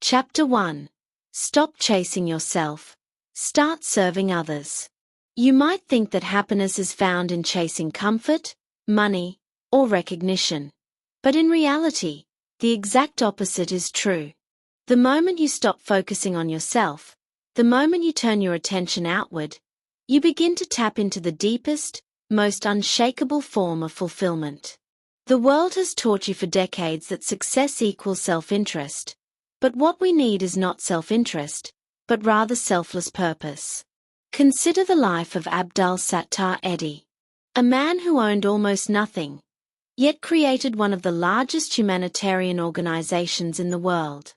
Chapter 1. Stop chasing yourself. Start serving others. You might think that happiness is found in chasing comfort, money, or recognition. But in reality, the exact opposite is true. The moment you stop focusing on yourself, the moment you turn your attention outward, you begin to tap into the deepest, most unshakable form of fulfillment. The world has taught you for decades that success equals self-interest. But what we need is not self-interest, but rather selfless purpose. Consider the life of Abdul Sattar Edhi, a man who owned almost nothing, yet created one of the largest humanitarian organizations in the world.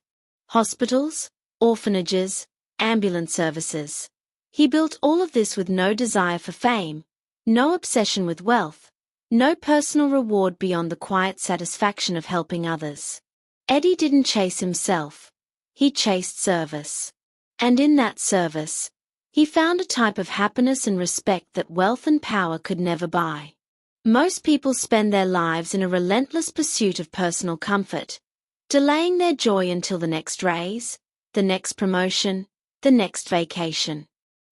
Hospitals, orphanages, ambulance services. He built all of this with no desire for fame, no obsession with wealth, no personal reward beyond the quiet satisfaction of helping others. Edhi didn't chase himself. He chased service. And in that service, he found a type of happiness and respect that wealth and power could never buy. Most people spend their lives in a relentless pursuit of personal comfort, delaying their joy until the next raise, the next promotion, the next vacation.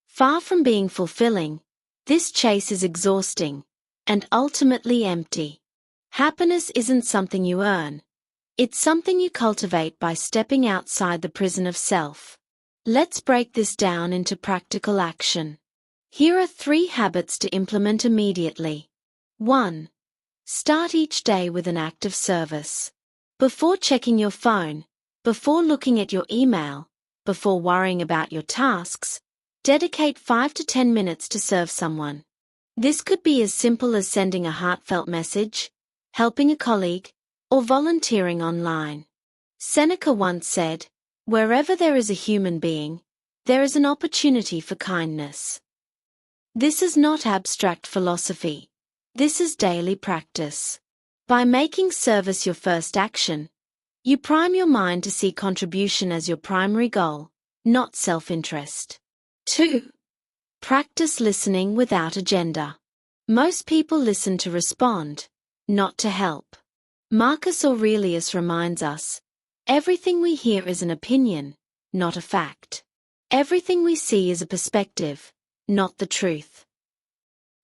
Far from being fulfilling, this chase is exhausting and ultimately empty. Happiness isn't something you earn. It's something you cultivate by stepping outside the prison of self. Let's break this down into practical action. Here are 3 habits to implement immediately. 1. Start each day with an act of service. Before checking your phone, before looking at your email, before worrying about your tasks, dedicate 5 to 10 minutes to serve someone. This could be as simple as sending a heartfelt message, helping a colleague, or volunteering online. Seneca once said, "Wherever there is a human being, there is an opportunity for kindness." This is not abstract philosophy. This is daily practice. By making service your first action, you prime your mind to see contribution as your primary goal, not self-interest. 2. Practice listening without agenda. Most people listen to respond, not to help. Marcus Aurelius reminds us, everything we hear is an opinion, not a fact. Everything we see is a perspective, not the truth.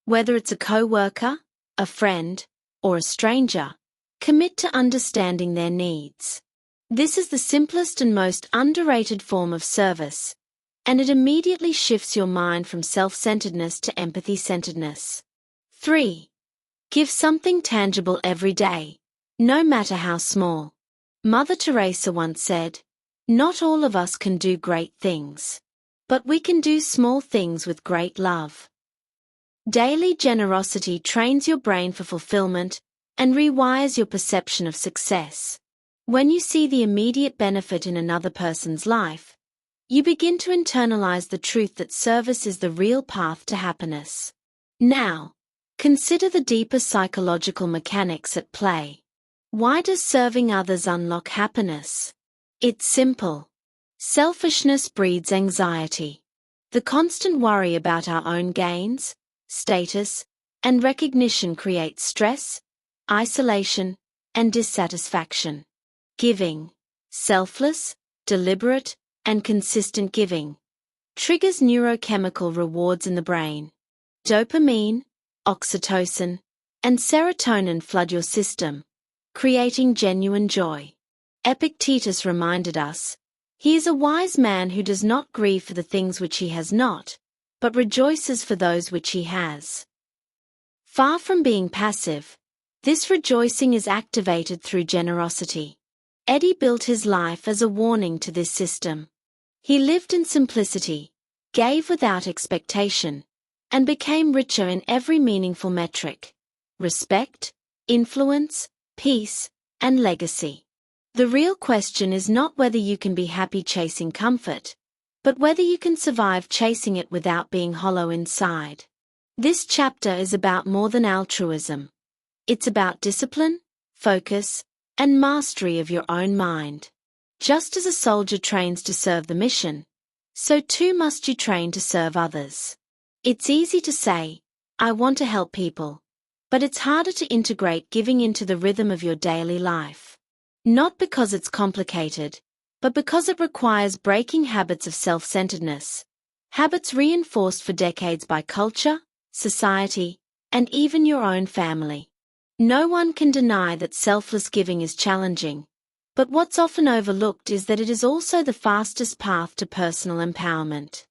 Whether it's a co-worker, a friend, or a stranger, commit to understanding their needs. This is the simplest and most underrated form of service, and it immediately shifts your mind from self-centeredness to empathy-centeredness. 3. Give something tangible every day, no matter how small. Mother Teresa once said, "Not all of us can do great things, but we can do small things with great love." Daily generosity trains your brain for fulfillment and rewires your perception of success. When you see the immediate benefit in another person's life, you begin to internalize the truth that service is the real path to happiness. Now, consider the deeper psychological mechanics at play. Why does serving others unlock happiness? It's simple. Selfishness breeds anxiety. The constant worry about our own gains, status, and recognition creates stress, isolation, and dissatisfaction. Giving, selfless, deliberate, and consistent giving, triggers neurochemical rewards in the brain. Dopamine, oxytocin, and serotonin flood your system, creating genuine joy. Epictetus reminded us, "He is a wise man who does not grieve for the things which he has not, but rejoices for those which he has." Far from being passive, this rejoicing is activated through generosity. Edhi built his life as a warning to this system. He lived in simplicity, gave without expectation, and became richer in every meaningful metric: respect, influence, peace, and legacy. The real question is not whether you can be happy chasing comfort, but whether you can survive chasing it without being hollow inside. This chapter is about more than altruism. It's about discipline, focus, and mastery of your own mind. Just as a soldier trains to serve the mission, so too must you train to serve others. It's easy to say, "I want to help people," but it's harder to integrate giving into the rhythm of your daily life. Not because it's complicated, but because it requires breaking habits of self-centeredness, habits reinforced for decades by culture, society, and even your own family. No one can deny that selfless giving is challenging, but what's often overlooked is that it is also the fastest path to personal empowerment.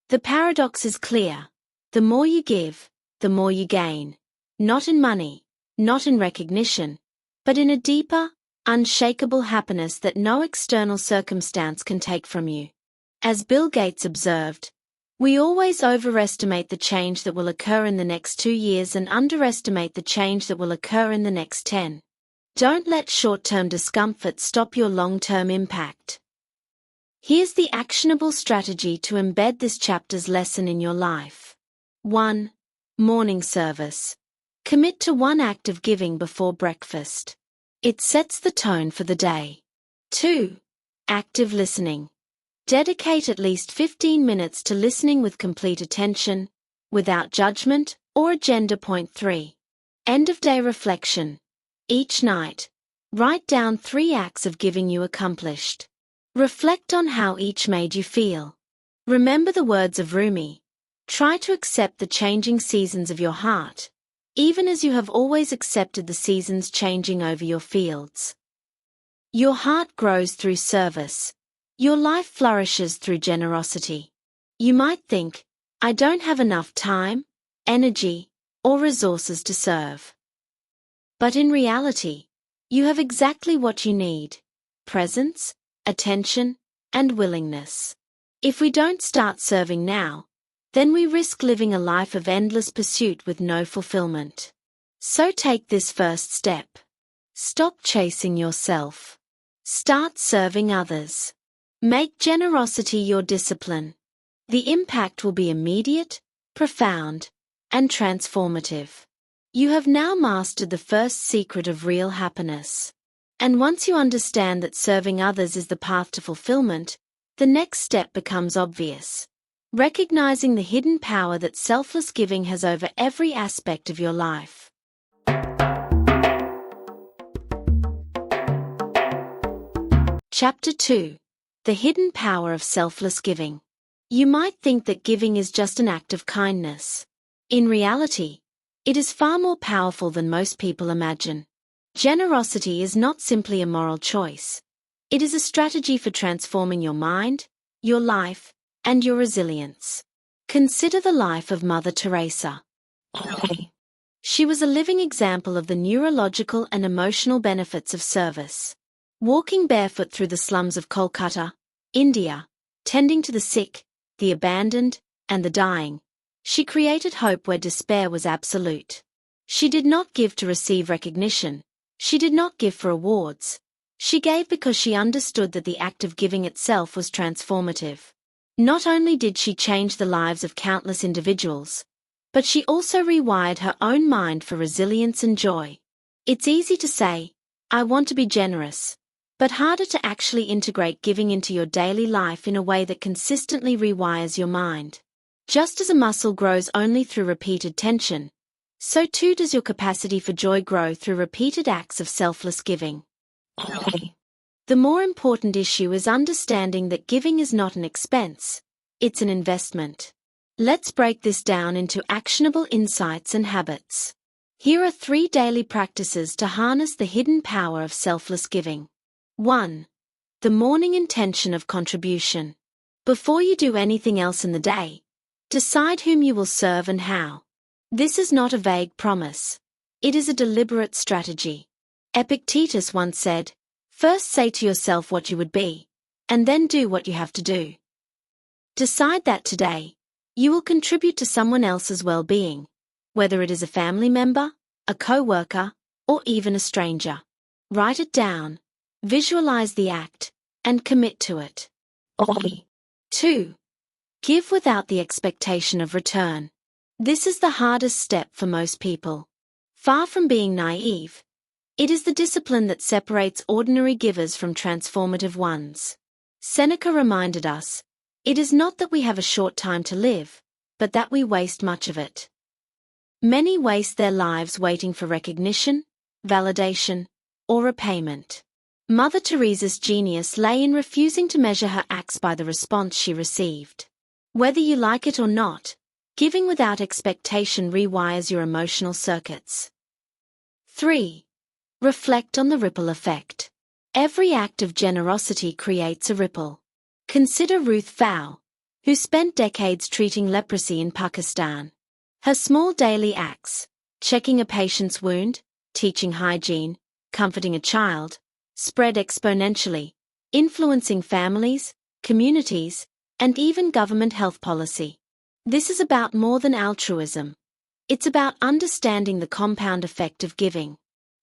The paradox is clear. The more you give, the more you gain. Not in money, not in recognition, but in a deeper, unshakable happiness that no external circumstance can take from you. As Bill Gates observed, we always overestimate the change that will occur in the next 2 years and underestimate the change that will occur in the next 10. Don't let short-term discomfort stop your long-term impact. Here's the actionable strategy to embed this chapter's lesson in your life. 1. Morning service. Commit to one act of giving before breakfast. It sets the tone for the day. 2. Active listening. Dedicate at least 15 minutes to listening with complete attention, without judgment or agenda. 3. End-of-day reflection. Each night, write down 3 acts of giving you accomplished. Reflect on how each made you feel. Remember the words of Rumi. Try to accept the changing seasons of your heart, even as you have always accepted the seasons changing over your fields. Your heart grows through service. Your life flourishes through generosity. You might think, I don't have enough time, energy, or resources to serve. But in reality, you have exactly what you need: presence, attention, and willingness. If we don't start serving now, then we risk living a life of endless pursuit with no fulfillment. So take this first step. Stop chasing yourself. Start serving others. Make generosity your discipline. The impact will be immediate, profound, and transformative. You have now mastered the first secret of real happiness. And once you understand that serving others is the path to fulfillment, the next step becomes obvious. Recognizing the hidden power that selfless giving has over every aspect of your life. Chapter 2. The Hidden Power of Selfless Giving. You might think that giving is just an act of kindness. In reality, it is far more powerful than most people imagine. Generosity is not simply a moral choice. It is a strategy for transforming your mind, your life, and your resilience. Consider the life of Mother Teresa. She was a living example of the neurological and emotional benefits of service. Walking barefoot through the slums of Kolkata, India, tending to the sick, the abandoned, and the dying, she created hope where despair was absolute. She did not give to receive recognition. She did not give for awards. She gave because she understood that the act of giving itself was transformative. Not only did she change the lives of countless individuals, but she also rewired her own mind for resilience and joy. It's easy to say, I want to be generous, but harder to actually integrate giving into your daily life in a way that consistently rewires your mind. Just as a muscle grows only through repeated tension, so too does your capacity for joy grow through repeated acts of selfless giving. The more important issue is understanding that giving is not an expense, it's an investment. Let's break this down into actionable insights and habits. Here are 3 daily practices to harness the hidden power of selfless giving. 1. The morning intention of contribution. Before you do anything else in the day, decide whom you will serve and how. This is not a vague promise. It is a deliberate strategy. Epictetus once said, first say to yourself what you would be, and then do what you have to do. Decide that today, you will contribute to someone else's well-being, whether it is a family member, a co-worker, or even a stranger. Write it down, visualize the act, and commit to it. 2. Give without the expectation of return. This is the hardest step for most people. Far from being naive, it is the discipline that separates ordinary givers from transformative ones. Seneca reminded us, it is not that we have a short time to live, but that we waste much of it. Many waste their lives waiting for recognition, validation, or repayment. Mother Teresa's genius lay in refusing to measure her acts by the response she received. Whether you like it or not, giving without expectation rewires your emotional circuits. 3. Reflect on the ripple effect. Every act of generosity creates a ripple. Consider Ruth Pfau, who spent decades treating leprosy in Pakistan. Her small daily acts, checking a patient's wound, teaching hygiene, comforting a child, spread exponentially, influencing families, communities, and even government health policy. This is about more than altruism. It's about understanding the compound effect of giving.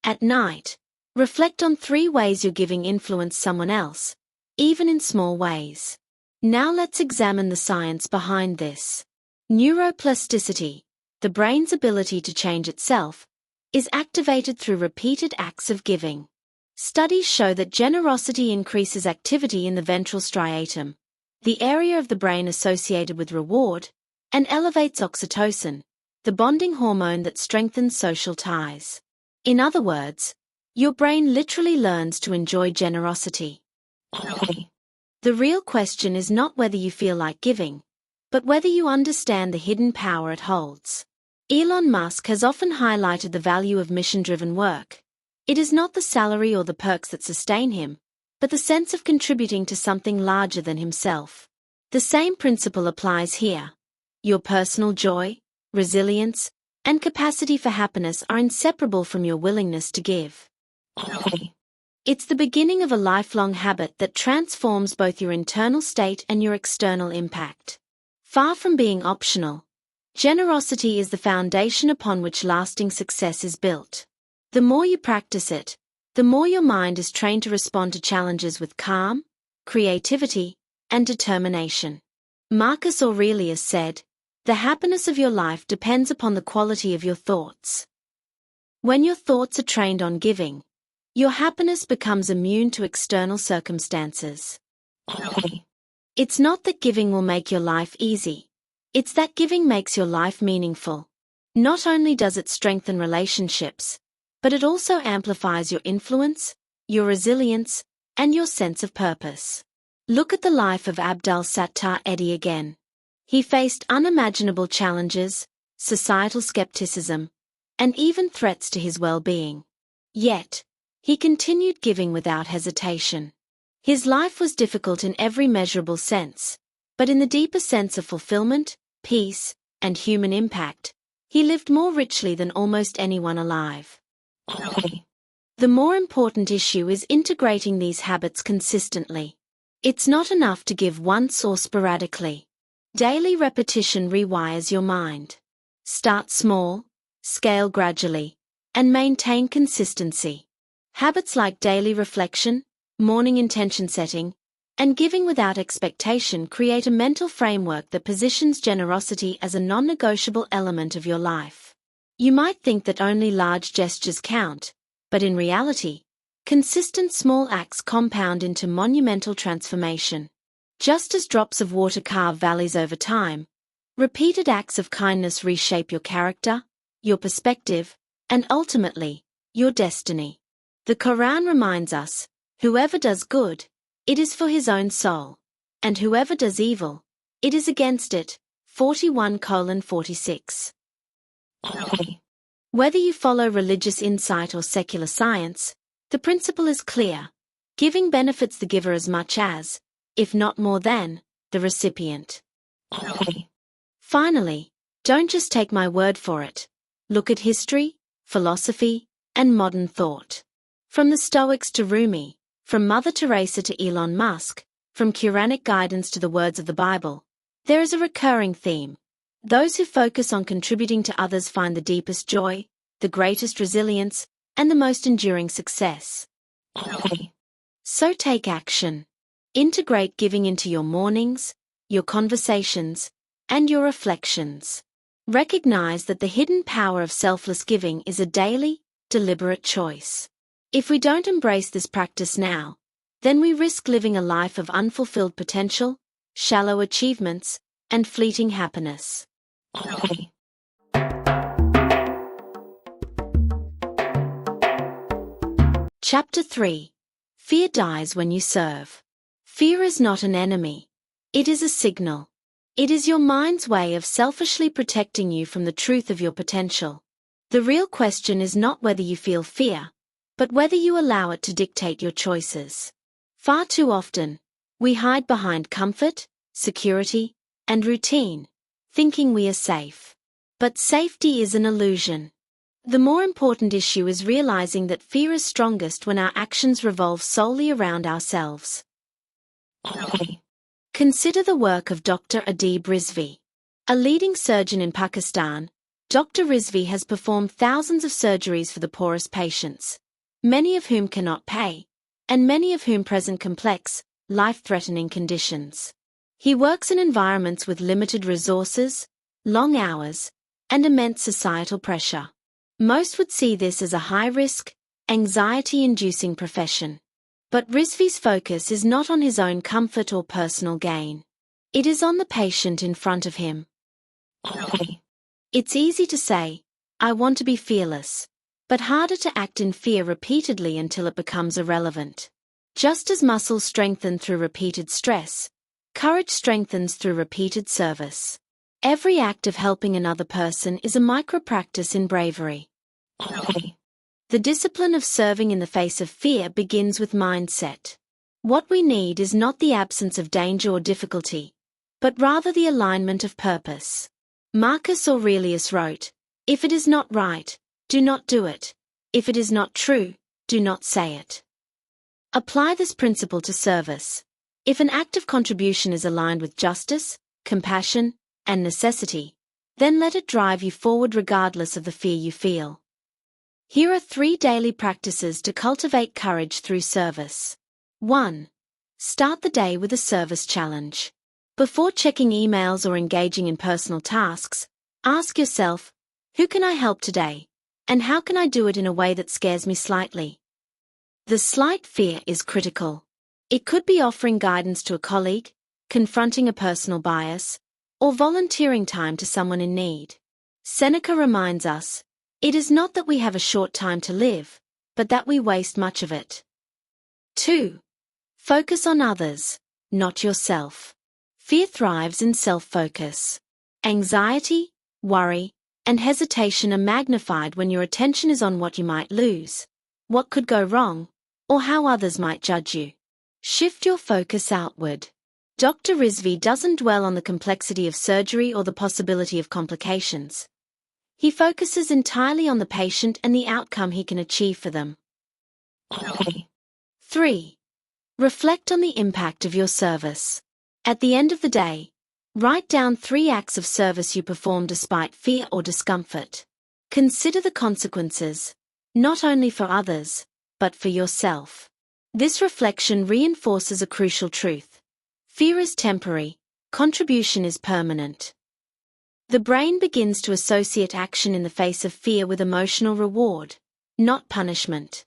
At night, reflect on 3 ways your giving influenced someone else, even in small ways. Now let's examine the science behind this. Neuroplasticity, the brain's ability to change itself, is activated through repeated acts of giving. Studies show that generosity increases activity in the ventral striatum, the area of the brain associated with reward, and elevates oxytocin, the bonding hormone that strengthens social ties. In other words, your brain literally learns to enjoy generosity. The real question is not whether you feel like giving, but whether you understand the hidden power it holds. Elon Musk has often highlighted the value of mission-driven work. It is not the salary or the perks that sustain him, but the sense of contributing to something larger than himself. The same principle applies here. Your personal joy, resilience, and capacity for happiness are inseparable from your willingness to give. It's the beginning of a lifelong habit that transforms both your internal state and your external impact. Far from being optional, generosity is the foundation upon which lasting success is built. The more you practice it, the more your mind is trained to respond to challenges with calm, creativity, and determination. Marcus Aurelius said, "The happiness of your life depends upon the quality of your thoughts." When your thoughts are trained on giving, your happiness becomes immune to external circumstances. It's not that giving will make your life easy. It's that giving makes your life meaningful. Not only does it strengthen relationships, but it also amplifies your influence, your resilience, and your sense of purpose. Look at the life of Abdul Sattar Edhi again. He faced unimaginable challenges, societal skepticism, and even threats to his well-being. Yet, he continued giving without hesitation. His life was difficult in every measurable sense, but in the deeper sense of fulfillment, peace, and human impact, he lived more richly than almost anyone alive. The more important issue is integrating these habits consistently. It's not enough to give once or sporadically. Daily repetition rewires your mind. Start small, scale gradually, and maintain consistency. Habits like daily reflection, morning intention setting, and giving without expectation create a mental framework that positions generosity as a non-negotiable element of your life. You might think that only large gestures count, but in reality, consistent small acts compound into monumental transformation. Just as drops of water carve valleys over time, repeated acts of kindness reshape your character, your perspective, and ultimately, your destiny. The Quran reminds us, whoever does good, it is for his own soul, and whoever does evil, it is against it. 41:46. Whether you follow religious insight or secular science, the principle is clear. Giving benefits the giver as much as, if not more than, the recipient. Finally, don't just take my word for it. Look at history, philosophy, and modern thought. From the Stoics to Rumi, from Mother Teresa to Elon Musk, from Quranic guidance to the words of the Bible, there is a recurring theme. Those who focus on contributing to others find the deepest joy, the greatest resilience, and the most enduring success. So take action. Integrate giving into your mornings, your conversations, and your reflections. Recognize that the hidden power of selfless giving is a daily, deliberate choice. If we don't embrace this practice now, then we risk living a life of unfulfilled potential, shallow achievements, and fleeting happiness. Chapter 3. Fear dies when you serve. Fear is not an enemy. It is a signal. It is your mind's way of selfishly protecting you from the truth of your potential. The real question is not whether you feel fear, but whether you allow it to dictate your choices. Far too often, we hide behind comfort, security, and routine, thinking we are safe. But safety is an illusion. The more important issue is realizing that fear is strongest when our actions revolve solely around ourselves. Consider the work of Dr. Adeeb Rizvi. A leading surgeon in Pakistan, Dr. Rizvi has performed thousands of surgeries for the poorest patients, many of whom cannot pay, and many of whom present complex, life-threatening conditions. He works in environments with limited resources, long hours, and immense societal pressure. Most would see this as a high-risk, anxiety-inducing profession. But Rizvi's focus is not on his own comfort or personal gain. It is on the patient in front of him. It's easy to say, "I want to be fearless," but harder to act in fear repeatedly until it becomes irrelevant. Just as muscles strengthen through repeated stress, courage strengthens through repeated service. Every act of helping another person is a micro-practice in bravery. The discipline of serving in the face of fear begins with mindset. What we need is not the absence of danger or difficulty, but rather the alignment of purpose. Marcus Aurelius wrote, "If it is not right, do not do it. If it is not true, do not say it." Apply this principle to service. If an act of contribution is aligned with justice, compassion, and necessity, then let it drive you forward regardless of the fear you feel. Here are 3 daily practices to cultivate courage through service. 1. Start the day with a service challenge. Before checking emails or engaging in personal tasks, ask yourself, who can I help today? And how can I do it in a way that scares me slightly? The slight fear is critical. It could be offering guidance to a colleague, confronting a personal bias, or volunteering time to someone in need. Seneca reminds us, it is not that we have a short time to live, but that we waste much of it. 2. Focus on others, not yourself. Fear thrives in self-focus. Anxiety, worry, and hesitation are magnified when your attention is on what you might lose, what could go wrong, or how others might judge you. Shift your focus outward. Dr. Rizvi doesn't dwell on the complexity of surgery or the possibility of complications. He focuses entirely on the patient and the outcome he can achieve for them. 3. Reflect on the impact of your service. At the end of the day, write down 3 acts of service you performed despite fear or discomfort. Consider the consequences, not only for others, but for yourself. This reflection reinforces a crucial truth. Fear is temporary, contribution is permanent. The brain begins to associate action in the face of fear with emotional reward, not punishment.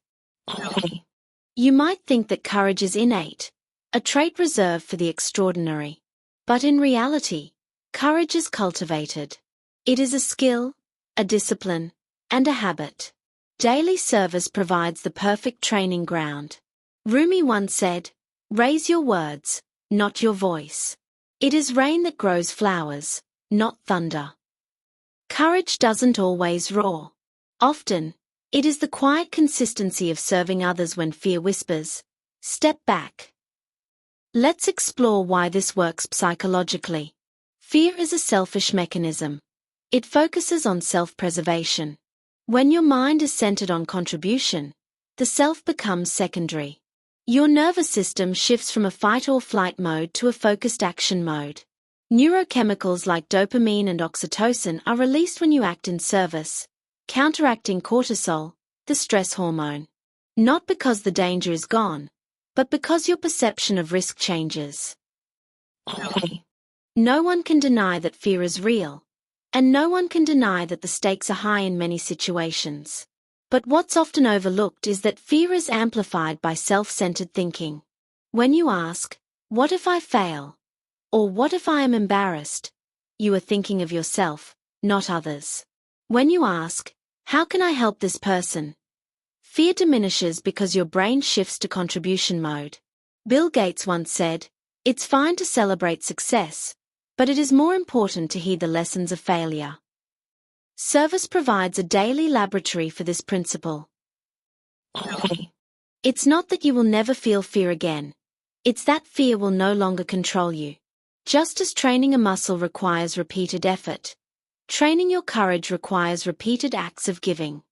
You might think that courage is innate, a trait reserved for the extraordinary. But in reality, courage is cultivated. It is a skill, a discipline, and a habit. Daily service provides the perfect training ground. Rumi once said, "Raise your words, not your voice. It is rain that grows flowers, not thunder." Courage doesn't always roar. Often, it is the quiet consistency of serving others when fear whispers, "Step back." Let's explore why this works psychologically. Fear is a selfish mechanism. It focuses on self-preservation. When your mind is centered on contribution, the self becomes secondary. Your nervous system shifts from a fight-or-flight mode to a focused action mode. Neurochemicals like dopamine and oxytocin are released when you act in service, counteracting cortisol, the stress hormone. Not because the danger is gone, but because your perception of risk changes. No one can deny that fear is real, and no one can deny that the stakes are high in many situations. But what's often overlooked is that fear is amplified by self-centered thinking. When you ask, "What if I fail?" or "What if I am embarrassed?" you are thinking of yourself, not others. When you ask, "How can I help this person?" Fear diminishes because your brain shifts to contribution mode. Bill Gates once said, "It's fine to celebrate success, but it is more important to heed the lessons of failure." Service provides a daily laboratory for this principle. It's not that you will never feel fear again. It's that fear will no longer control you. Just as training a muscle requires repeated effort, training your courage requires repeated acts of giving.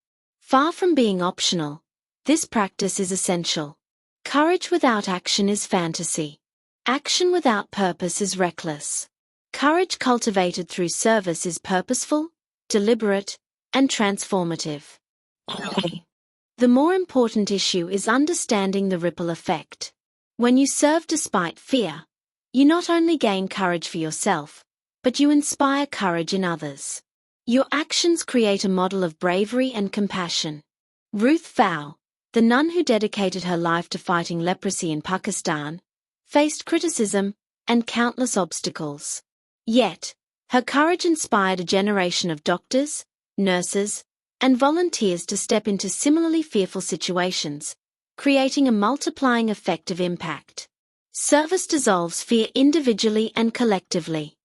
Far from being optional, this practice is essential. Courage without action is fantasy. Action without purpose is reckless. Courage cultivated through service is purposeful, deliberate, and transformative. The more important issue is understanding the ripple effect. When you serve despite fear, you not only gain courage for yourself, but you inspire courage in others. Your actions create a model of bravery and compassion. Ruth Pfau, the nun who dedicated her life to fighting leprosy in Pakistan, faced criticism and countless obstacles. Yet, her courage inspired a generation of doctors, nurses, and volunteers to step into similarly fearful situations, creating a multiplying effect of impact. Service dissolves fear individually and collectively.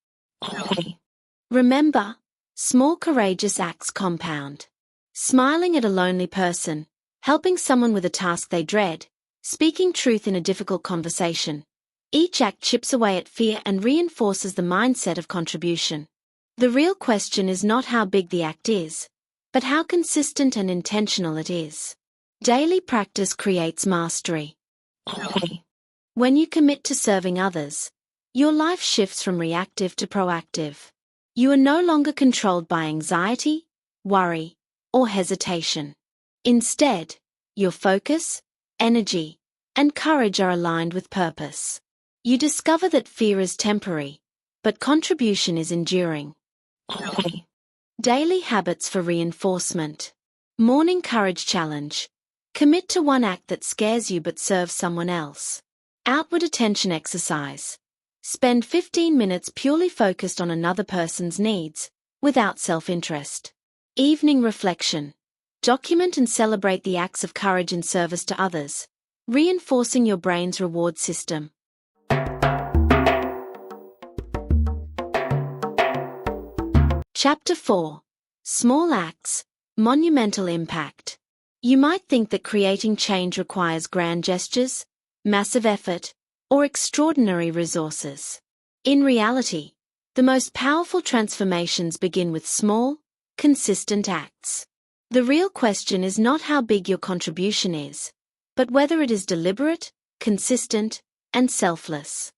Remember, small courageous acts compound. Smiling at a lonely person, helping someone with a task they dread, speaking truth in a difficult conversation. Each act chips away at fear and reinforces the mindset of contribution. The real question is not how big the act is, but how consistent and intentional it is. Daily practice creates mastery. When you commit to serving others, your life shifts from reactive to proactive. You are no longer controlled by anxiety, worry, or hesitation. Instead, your focus, energy, and courage are aligned with purpose. You discover that fear is temporary, but contribution is enduring. Daily habits for reinforcement. Morning courage challenge. Commit to one act that scares you but serves someone else. Outward attention exercise. Spend 15 minutes purely focused on another person's needs, without self-interest. Evening reflection. Document and celebrate the acts of courage in service to others, reinforcing your brain's reward system. Chapter 4. Small Acts, Monumental Impact. You might think that creating change requires grand gestures, massive effort, or extraordinary resources. In reality, the most powerful transformations begin with small, consistent acts. The real question is not how big your contribution is, but whether it is deliberate, consistent, and selfless.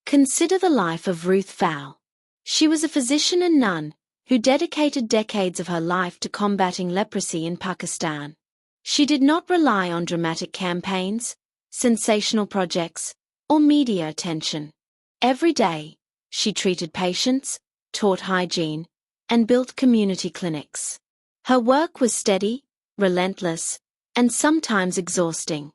Consider the life of Ruth Pfau. She was a physician and nun who dedicated decades of her life to combating leprosy in Pakistan. She did not rely on dramatic campaigns, sensational projects, or media attention. Every day, she treated patients, taught hygiene, and built community clinics. Her work was steady, relentless, and sometimes exhausting.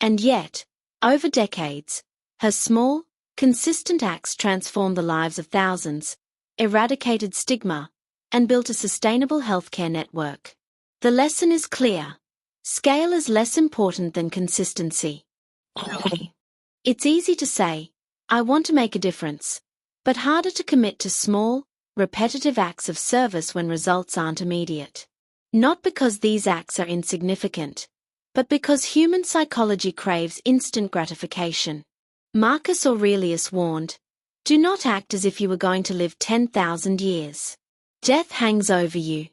And yet, over decades, her small, consistent acts transformed the lives of thousands, eradicated stigma, and built a sustainable healthcare network. The lesson is clear. Scale is less important than consistency. It's easy to say, "I want to make a difference," but harder to commit to small, repetitive acts of service when results aren't immediate. Not because these acts are insignificant, but because human psychology craves instant gratification. Marcus Aurelius warned, "Do not act as if you were going to live 10,000 years. Death hangs over you.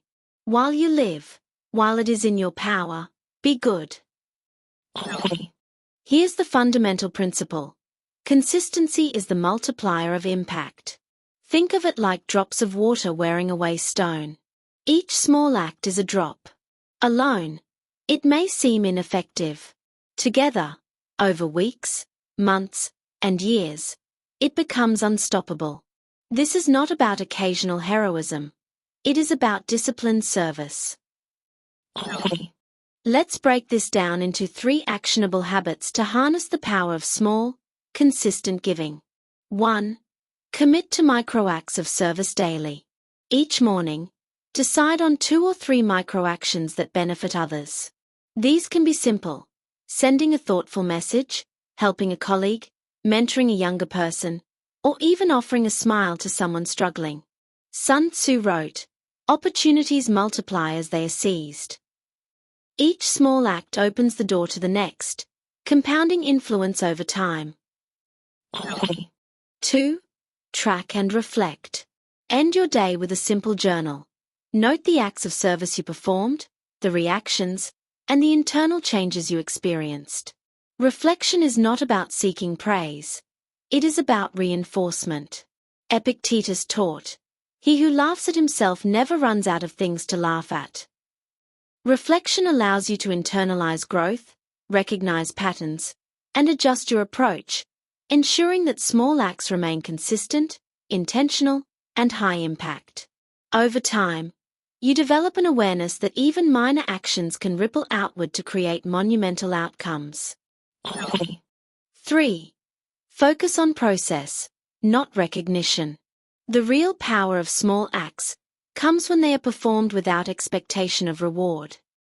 While you live, while it is in your power, be good." Here's the fundamental principle. Consistency is the multiplier of impact. Think of it like drops of water wearing away stone. Each small act is a drop. Alone, it may seem ineffective. Together, over weeks, months, and years, it becomes unstoppable. This is not about occasional heroism. It is about disciplined service. Let's break this down into 3 actionable habits to harness the power of small, consistent giving. 1. Commit to micro acts of service daily. Each morning, Decide on 2 or 3 micro-actions that benefit others. These can be simple: sending a thoughtful message, helping a colleague, mentoring a younger person, or even offering a smile to someone struggling. Sun Tzu wrote, "Opportunities multiply as they are seized." Each small act opens the door to the next, compounding influence over time. 2. Track and reflect. End your day with a simple journal. Note the acts of service you performed, the reactions, and the internal changes you experienced. Reflection is not about seeking praise. It is about reinforcement. Epictetus taught, "He who laughs at himself never runs out of things to laugh at." Reflection allows you to internalize growth, recognize patterns, and adjust your approach, ensuring that small acts remain consistent, intentional, and high impact. Over time, you develop an awareness that even minor actions can ripple outward to create monumental outcomes. 3. Focus on process, not recognition. The real power of small acts comes when they are performed without expectation of reward.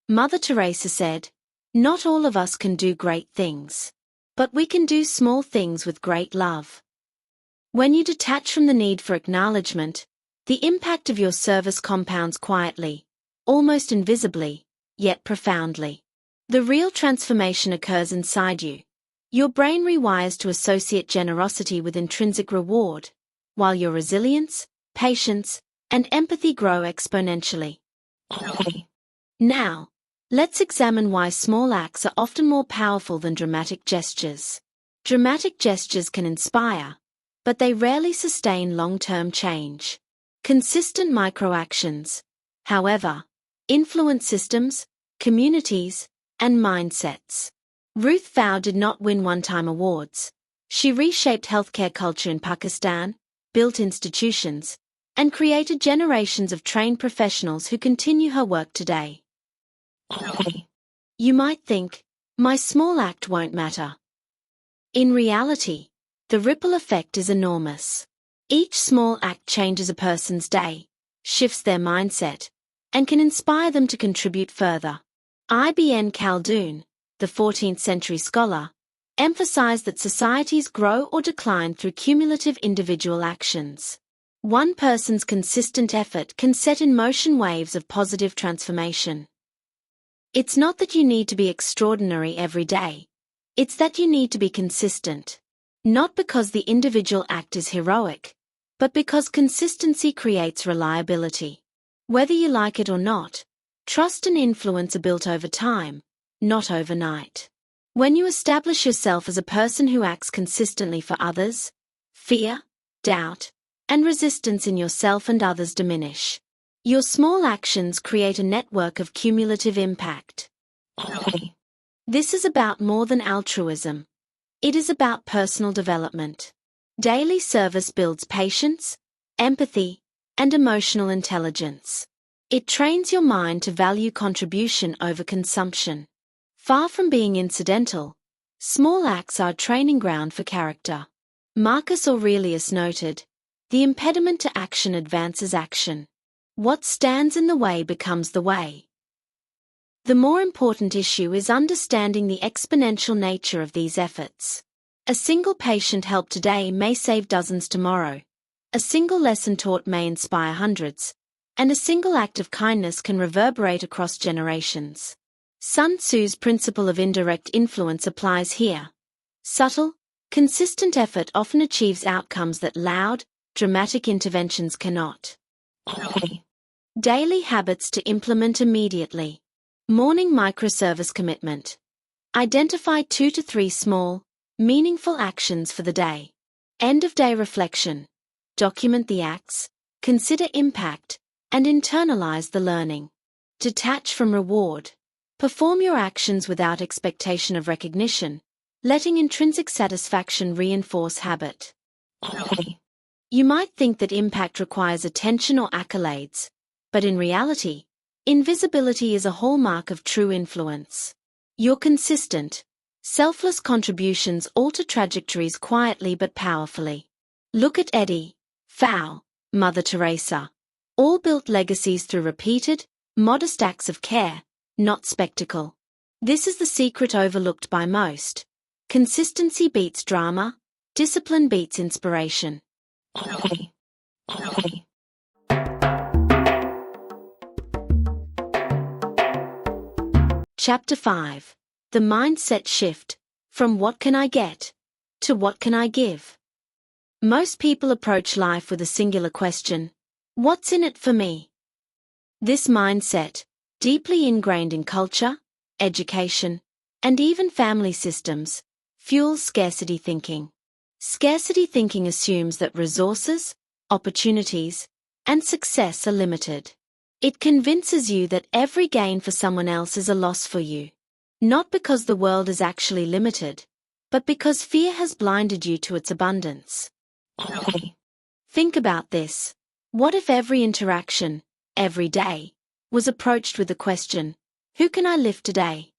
Mother Teresa said, "Not all of us can do great things, but we can do small things with great love." When you detach from the need for acknowledgement, the impact of your service compounds quietly, almost invisibly, yet profoundly. The real transformation occurs inside you. Your brain rewires to associate generosity with intrinsic reward, while your resilience, patience, and empathy grow exponentially. Now, let's examine why small acts are often more powerful than dramatic gestures. Dramatic gestures can inspire, but they rarely sustain long-term change. Consistent microactions, however, influence systems, communities, and mindsets. Ruth Pfau did not win one-time awards. She reshaped healthcare culture in Pakistan, built institutions, and created generations of trained professionals who continue her work today. You might think, my small act won't matter. In reality, the ripple effect is enormous. Each small act changes a person's day, shifts their mindset, and can inspire them to contribute further. Ibn Khaldun, the 14th century scholar, emphasized that societies grow or decline through cumulative individual actions. One person's consistent effort can set in motion waves of positive transformation. It's not that you need to be extraordinary every day. It's that you need to be consistent. Not because the individual act is heroic, but because consistency creates reliability. Whether you like it or not, trust and influence are built over time, not overnight. When you establish yourself as a person who acts consistently for others, fear, doubt, and resistance in yourself and others diminish. Your small actions create a network of cumulative impact. This is about more than altruism. It is about personal development. Daily service builds patience, empathy, and emotional intelligence. It trains your mind to value contribution over consumption. Far from being incidental, small acts are a training ground for character. Marcus Aurelius noted, "The impediment to action advances action. What stands in the way becomes the way." The more important issue is understanding the exponential nature of these efforts. A single patient helped today may save dozens tomorrow. A single lesson taught may inspire hundreds. And a single act of kindness can reverberate across generations. Sun Tzu's principle of indirect influence applies here. Subtle, consistent effort often achieves outcomes that loud, dramatic interventions cannot. Daily habits to implement immediately. Morning microservice commitment. Identify 2 to 3 small, meaningful actions for the day. End-of-day reflection. Document the acts, consider impact, and internalize the learning. Detach from reward. Perform your actions without expectation of recognition, letting intrinsic satisfaction reinforce habit. You might think that impact requires attention or accolades, but in reality, invisibility is a hallmark of true influence. Your consistent, selfless contributions alter trajectories quietly but powerfully. Look at Adeeb Rizvi, Mother Teresa. All built legacies through repeated, modest acts of care, not spectacle. This is the secret overlooked by most. Consistency beats drama, discipline beats inspiration. Chapter 5. The Mindset Shift, from what can I get to what can I give? Most people approach life with a singular question: what's in it for me? This mindset, deeply ingrained in culture, education, and even family systems, fuels scarcity thinking. Scarcity thinking assumes that resources, opportunities, and success are limited. It convinces you that every gain for someone else is a loss for you. Not because the world is actually limited, but because fear has blinded you to its abundance. Think about this. What if every interaction, every day, was approached with the question, who can I lift today?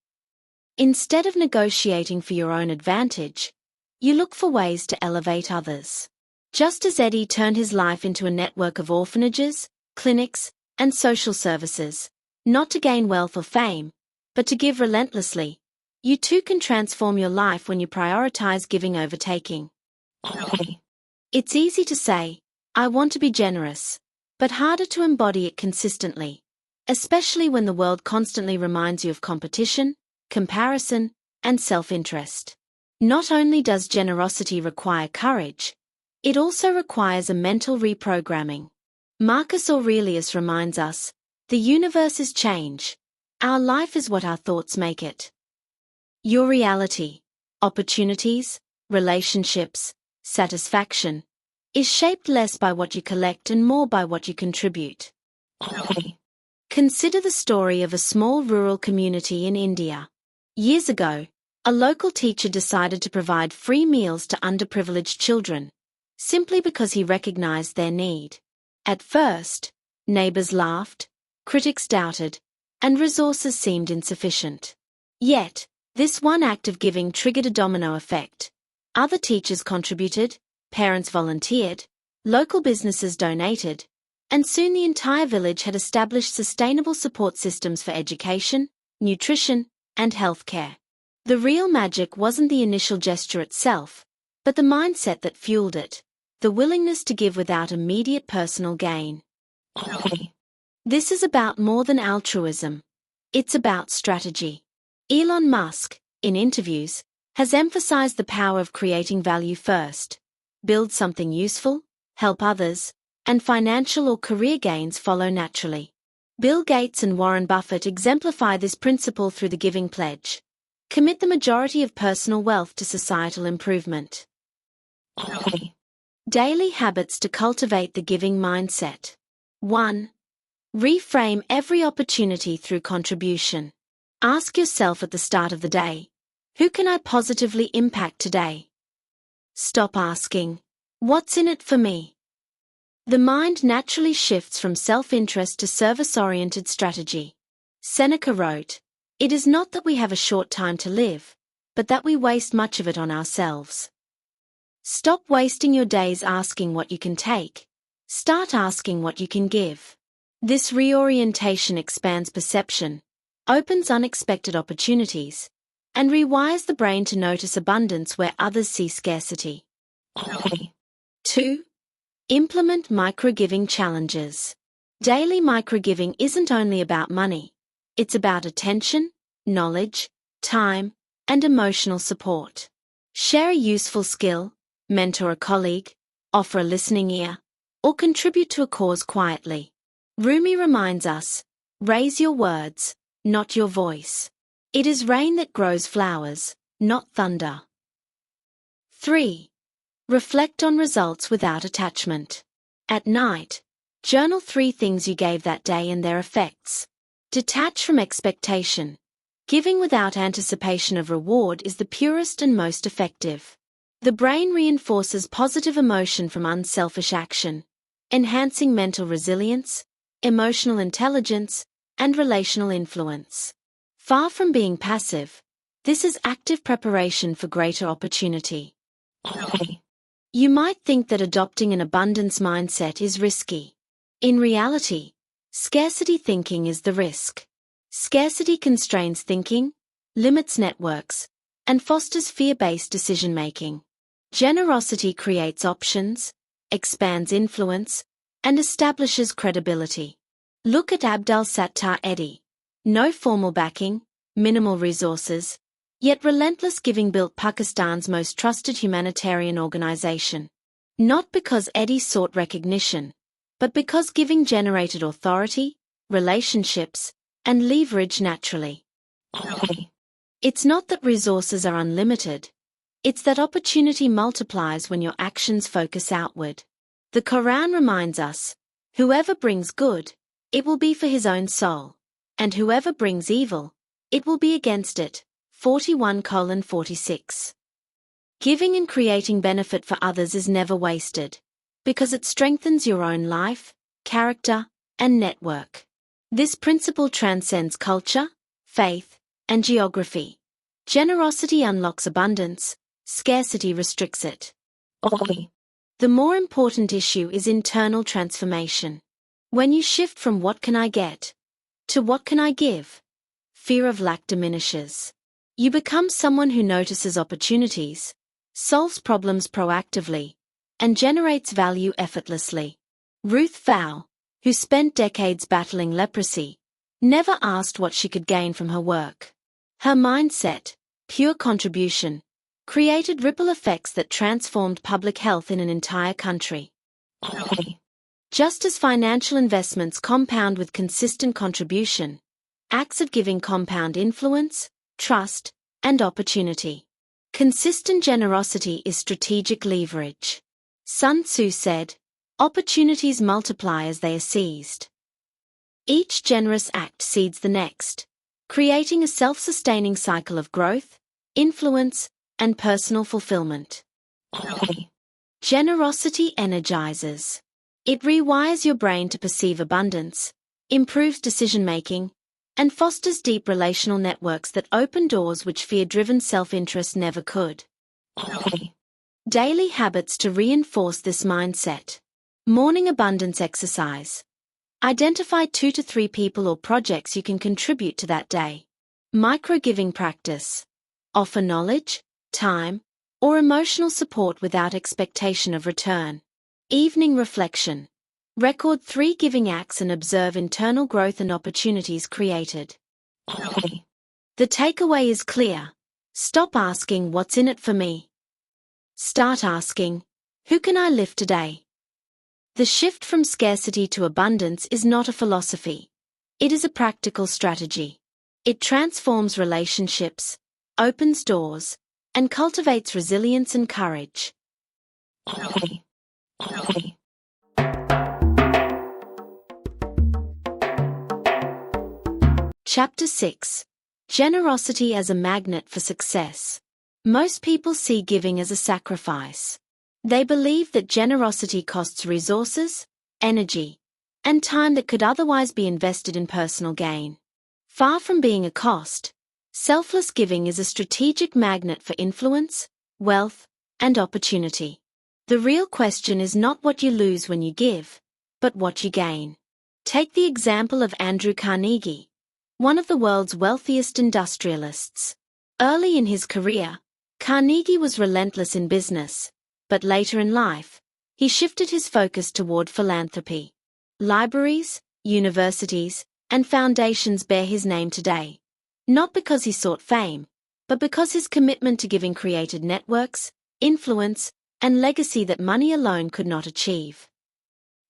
Instead of negotiating for your own advantage, you look for ways to elevate others. Just as Eddie turned his life into a network of orphanages, clinics, and social services, not to gain wealth or fame, but to give relentlessly, you too can transform your life when you prioritize giving over taking. It's easy to say, I want to be generous, but harder to embody it consistently, especially when the world constantly reminds you of competition, comparison, and self-interest. Not only does generosity require courage, it also requires a mental reprogramming. Marcus Aurelius reminds us, the universe is change. Our life is what our thoughts make it. Your reality, opportunities, relationships, satisfaction, is shaped less by what you collect and more by what you contribute. Consider the story of a small rural community in India. Years ago, a local teacher decided to provide free meals to underprivileged children, simply because he recognized their need. At first, neighbors laughed, critics doubted, and resources seemed insufficient. Yet, this one act of giving triggered a domino effect. Other teachers contributed, parents volunteered, local businesses donated, and soon the entire village had established sustainable support systems for education, nutrition, and healthcare. The real magic wasn't the initial gesture itself, but the mindset that fueled it, the willingness to give without immediate personal gain. This is about more than altruism. It's about strategy. Elon Musk, in interviews, has emphasized the power of creating value first. Build something useful, help others, and financial or career gains follow naturally. Bill Gates and Warren Buffett exemplify this principle through the Giving Pledge. Commit the majority of personal wealth to societal improvement. Daily habits to cultivate the giving mindset. 1. Reframe every opportunity through contribution. Ask yourself at the start of the day, who can I positively impact today? Stop asking, what's in it for me? The mind naturally shifts from self-interest to service-oriented strategy. Seneca wrote, "It is not that we have a short time to live, but that we waste much of it on ourselves." Stop wasting your days asking what you can take. Start asking what you can give. This reorientation expands perception, opens unexpected opportunities, and rewires the brain to notice abundance where others see scarcity. 2. Implement microgiving challenges. Daily microgiving isn't only about money. It's about attention, knowledge, time, and emotional support. Share a useful skill, mentor a colleague, offer a listening ear, or contribute to a cause quietly. Rumi reminds us, raise your words, not your voice. It is rain that grows flowers, not thunder. 3. Reflect on results without attachment. At night, journal 3 things you gave that day and their effects. Detach from expectation. Giving without anticipation of reward is the purest and most effective. The brain reinforces positive emotion from unselfish action, enhancing mental resilience, emotional intelligence, and relational influence. Far from being passive, this is active preparation for greater opportunity. You might think that adopting an abundance mindset is risky. In reality, scarcity thinking is the risk. Scarcity constrains thinking, limits networks, and fosters fear-based decision-making. Generosity creates options, expands influence, and establishes credibility. Look at Abdul Sattar Edhi. No formal backing, minimal resources, yet relentless giving built Pakistan's most trusted humanitarian organization. Not because Edhi sought recognition, but because giving generated authority, relationships, and leverage naturally. It's not that resources are unlimited. It's that opportunity multiplies when your actions focus outward. The Quran reminds us, whoever brings good, it will be for his own soul, and whoever brings evil, it will be against it. 41:46. Giving and creating benefit for others is never wasted, because it strengthens your own life, character, and network. This principle transcends culture, faith, and geography. Generosity unlocks abundance, scarcity restricts it. The more important issue is internal transformation. When you shift from what can I get to what can I give, fear of lack diminishes. You become someone who notices opportunities, solves problems proactively, and generates value effortlessly. Ruth Pfau, who spent decades battling leprosy, never asked what she could gain from her work. Her mindset, pure contribution, created ripple effects that transformed public health in an entire country. Just as financial investments compound with consistent contribution, acts of giving compound influence, trust, and opportunity. Consistent generosity is strategic leverage. Sun Tzu said, "Opportunities multiply as they are seized." Each generous act seeds the next, creating a self-sustaining cycle of growth, influence, and personal fulfillment. Generosity energizes. It rewires your brain to perceive abundance, improves decision-making, and fosters deep relational networks that open doors which fear-driven self-interest never could. Daily habits to reinforce this mindset. Morning abundance exercise. Identify 2 to 3 people or projects you can contribute to that day. Micro-giving practice. Offer knowledge, time, or emotional support without expectation of return. Evening reflection. Record 3 giving acts and observe internal growth and opportunities created. The takeaway is clear. Stop asking what's in it for me. Start asking, who can I lift today? The shift from scarcity to abundance is not a philosophy. It is a practical strategy. It transforms relationships, opens doors, and cultivates resilience and courage. Chapter 6. Generosity as a magnet for success. Most people see giving as a sacrifice. They believe that generosity costs resources, energy, and time that could otherwise be invested in personal gain. Far from being a cost, selfless giving is a strategic magnet for influence, wealth, and opportunity. The real question is not what you lose when you give, but what you gain. Take the example of Andrew Carnegie, one of the world's wealthiest industrialists. Early in his career, Carnegie was relentless in business, but later in life, he shifted his focus toward philanthropy. Libraries, universities, and foundations bear his name today. Not because he sought fame, but because his commitment to giving created networks, influence, and legacy that money alone could not achieve.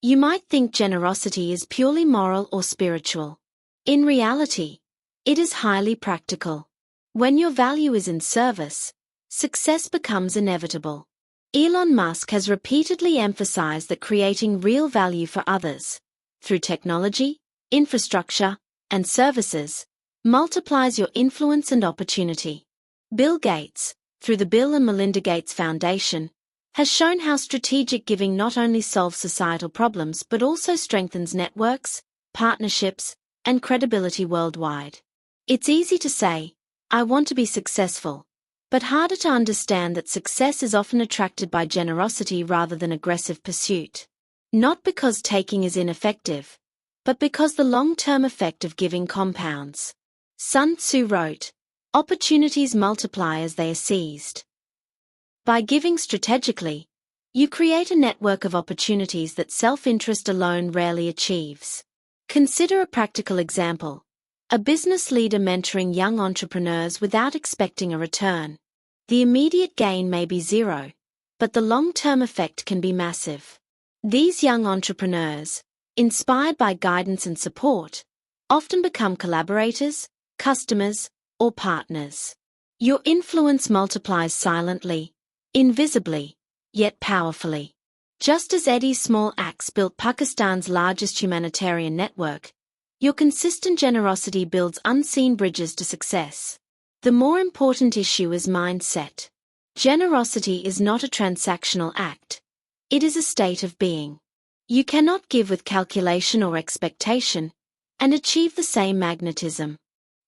You might think generosity is purely moral or spiritual. In reality, it is highly practical. When your value is in service, success becomes inevitable. Elon Musk has repeatedly emphasized that creating real value for others, through technology, infrastructure, and services, multiplies your influence and opportunity. Bill Gates, through the Bill and Melinda Gates Foundation, has shown how strategic giving not only solves societal problems but also strengthens networks, partnerships, and credibility worldwide. It's easy to say, "I want to be successful," but harder to understand that success is often attracted by generosity rather than aggressive pursuit. Not because taking is ineffective, but because the long-term effect of giving compounds. Sun Tzu wrote, "Opportunities multiply as they are seized." By giving strategically, you create a network of opportunities that self-interest alone rarely achieves. Consider a practical example. A business leader mentoring young entrepreneurs without expecting a return. The immediate gain may be zero, but the long-term effect can be massive. These young entrepreneurs, inspired by guidance and support, often become collaborators, customers, or partners. Your influence multiplies silently, invisibly, yet powerfully. Just as Edhi's small acts built Pakistan's largest humanitarian network, your consistent generosity builds unseen bridges to success. The more important issue is mindset. Generosity is not a transactional act. It is a state of being. You cannot give with calculation or expectation and achieve the same magnetism.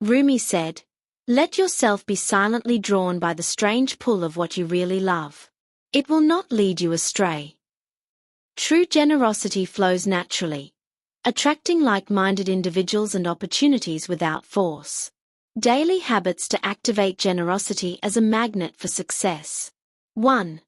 Rumi said, "Let yourself be silently drawn by the strange pull of what you really love. It will not lead you astray." True generosity flows naturally, attracting like-minded individuals and opportunities without force. Daily habits to activate generosity as a magnet for success. 1.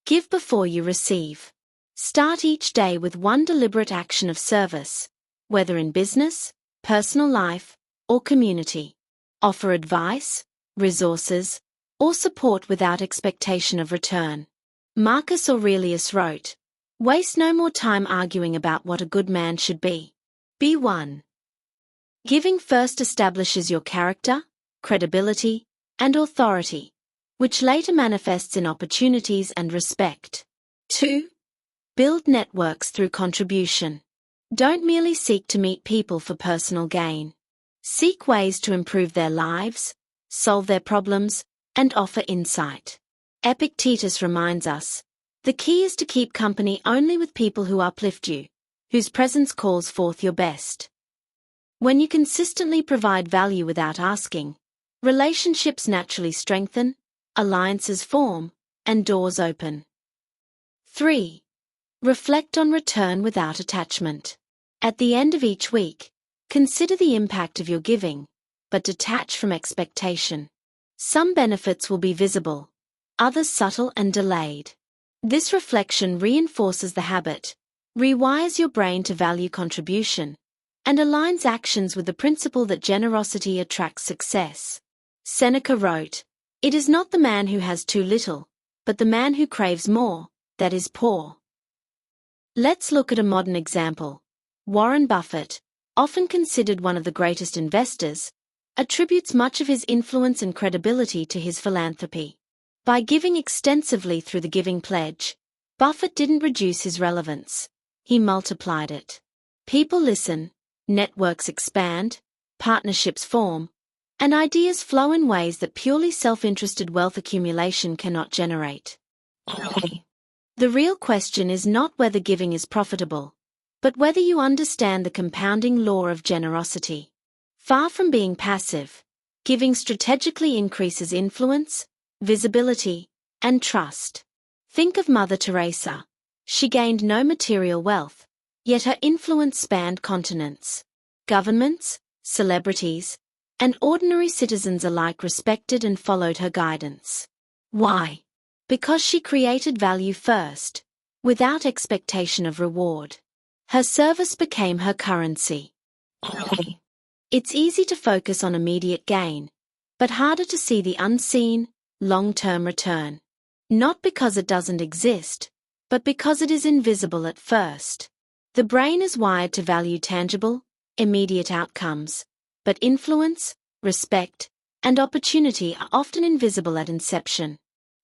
Give before you receive. Start each day with one deliberate action of service, whether in business, personal life, or community. Offer advice, resources, or support without expectation of return. Marcus Aurelius wrote, "Waste no more time arguing about what a good man should be. Be one." Giving first establishes your character, credibility, and authority, which later manifests in opportunities and respect. 2. Build networks through contribution. Don't merely seek to meet people for personal gain. Seek ways to improve their lives, solve their problems, and offer insight. Epictetus reminds us, "The key is to keep company only with people who uplift you, whose presence calls forth your best." When you consistently provide value without asking, relationships naturally strengthen, alliances form, and doors open. 3. Reflect on return without attachment. At the end of each week, consider the impact of your giving, but detach from expectation. Some benefits will be visible, others subtle and delayed. This reflection reinforces the habit, rewires your brain to value contribution, and aligns actions with the principle that generosity attracts success. Seneca wrote, "It is not the man who has too little, but the man who craves more, that is poor." Let's look at a modern example. Warren Buffett, often considered one of the greatest investors, attributes much of his influence and credibility to his philanthropy. By giving extensively through the Giving Pledge, Buffett didn't reduce his relevance. He multiplied it. People listen, networks expand, partnerships form, and ideas flow in ways that purely self-interested wealth accumulation cannot generate. The real question is not whether giving is profitable, but whether you understand the compounding law of generosity. Far from being passive, giving strategically increases influence, visibility, and trust. Think of Mother Teresa. She gained no material wealth, yet her influence spanned continents. Governments, celebrities, and ordinary citizens alike respected and followed her guidance. Why? Because she created value first, without expectation of reward. Her service became her currency. It's easy to focus on immediate gain, but harder to see the unseen, long-term return. Not because it doesn't exist, but because it is invisible at first. The brain is wired to value tangible, immediate outcomes, but influence, respect, and opportunity are often invisible at inception.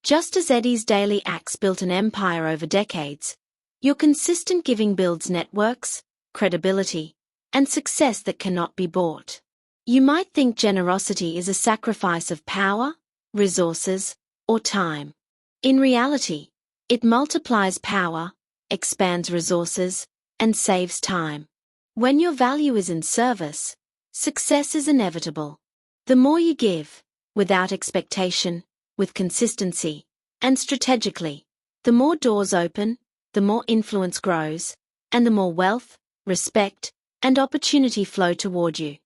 Just as Edhi's daily acts built an empire over decades, your consistent giving builds networks, credibility, and success that cannot be bought. You might think generosity is a sacrifice of power, resources, or time. In reality, it multiplies power, expands resources, and saves time. When your value is in service, success is inevitable. The more you give, without expectation, with consistency, and strategically, the more doors open, the more influence grows, and the more wealth, respect, and opportunity flow toward you.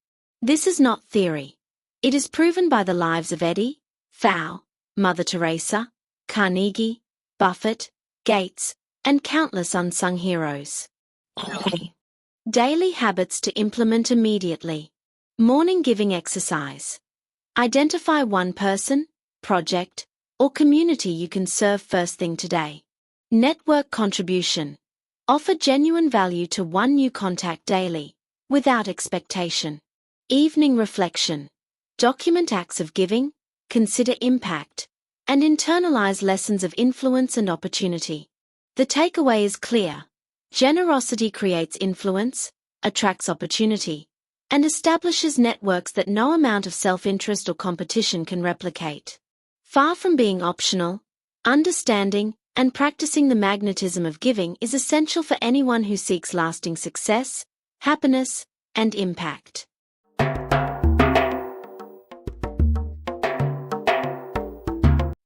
This is not theory. It is proven by the lives of Edie, Pfau, Mother Teresa, Carnegie, Buffett, Gates, and countless unsung heroes. Daily habits to implement immediately. Morning giving exercise. Identify one person, project, or community you can serve first thing today. Network contribution. Offer genuine value to one new contact daily, without expectation. Evening reflection. Document acts of giving, consider impact, and internalize lessons of influence and opportunity. The takeaway is clear. Generosity creates influence, attracts opportunity, and establishes networks that no amount of self-interest or competition can replicate. Far from being optional, understanding and practicing the magnetism of giving is essential for anyone who seeks lasting success, happiness, and impact.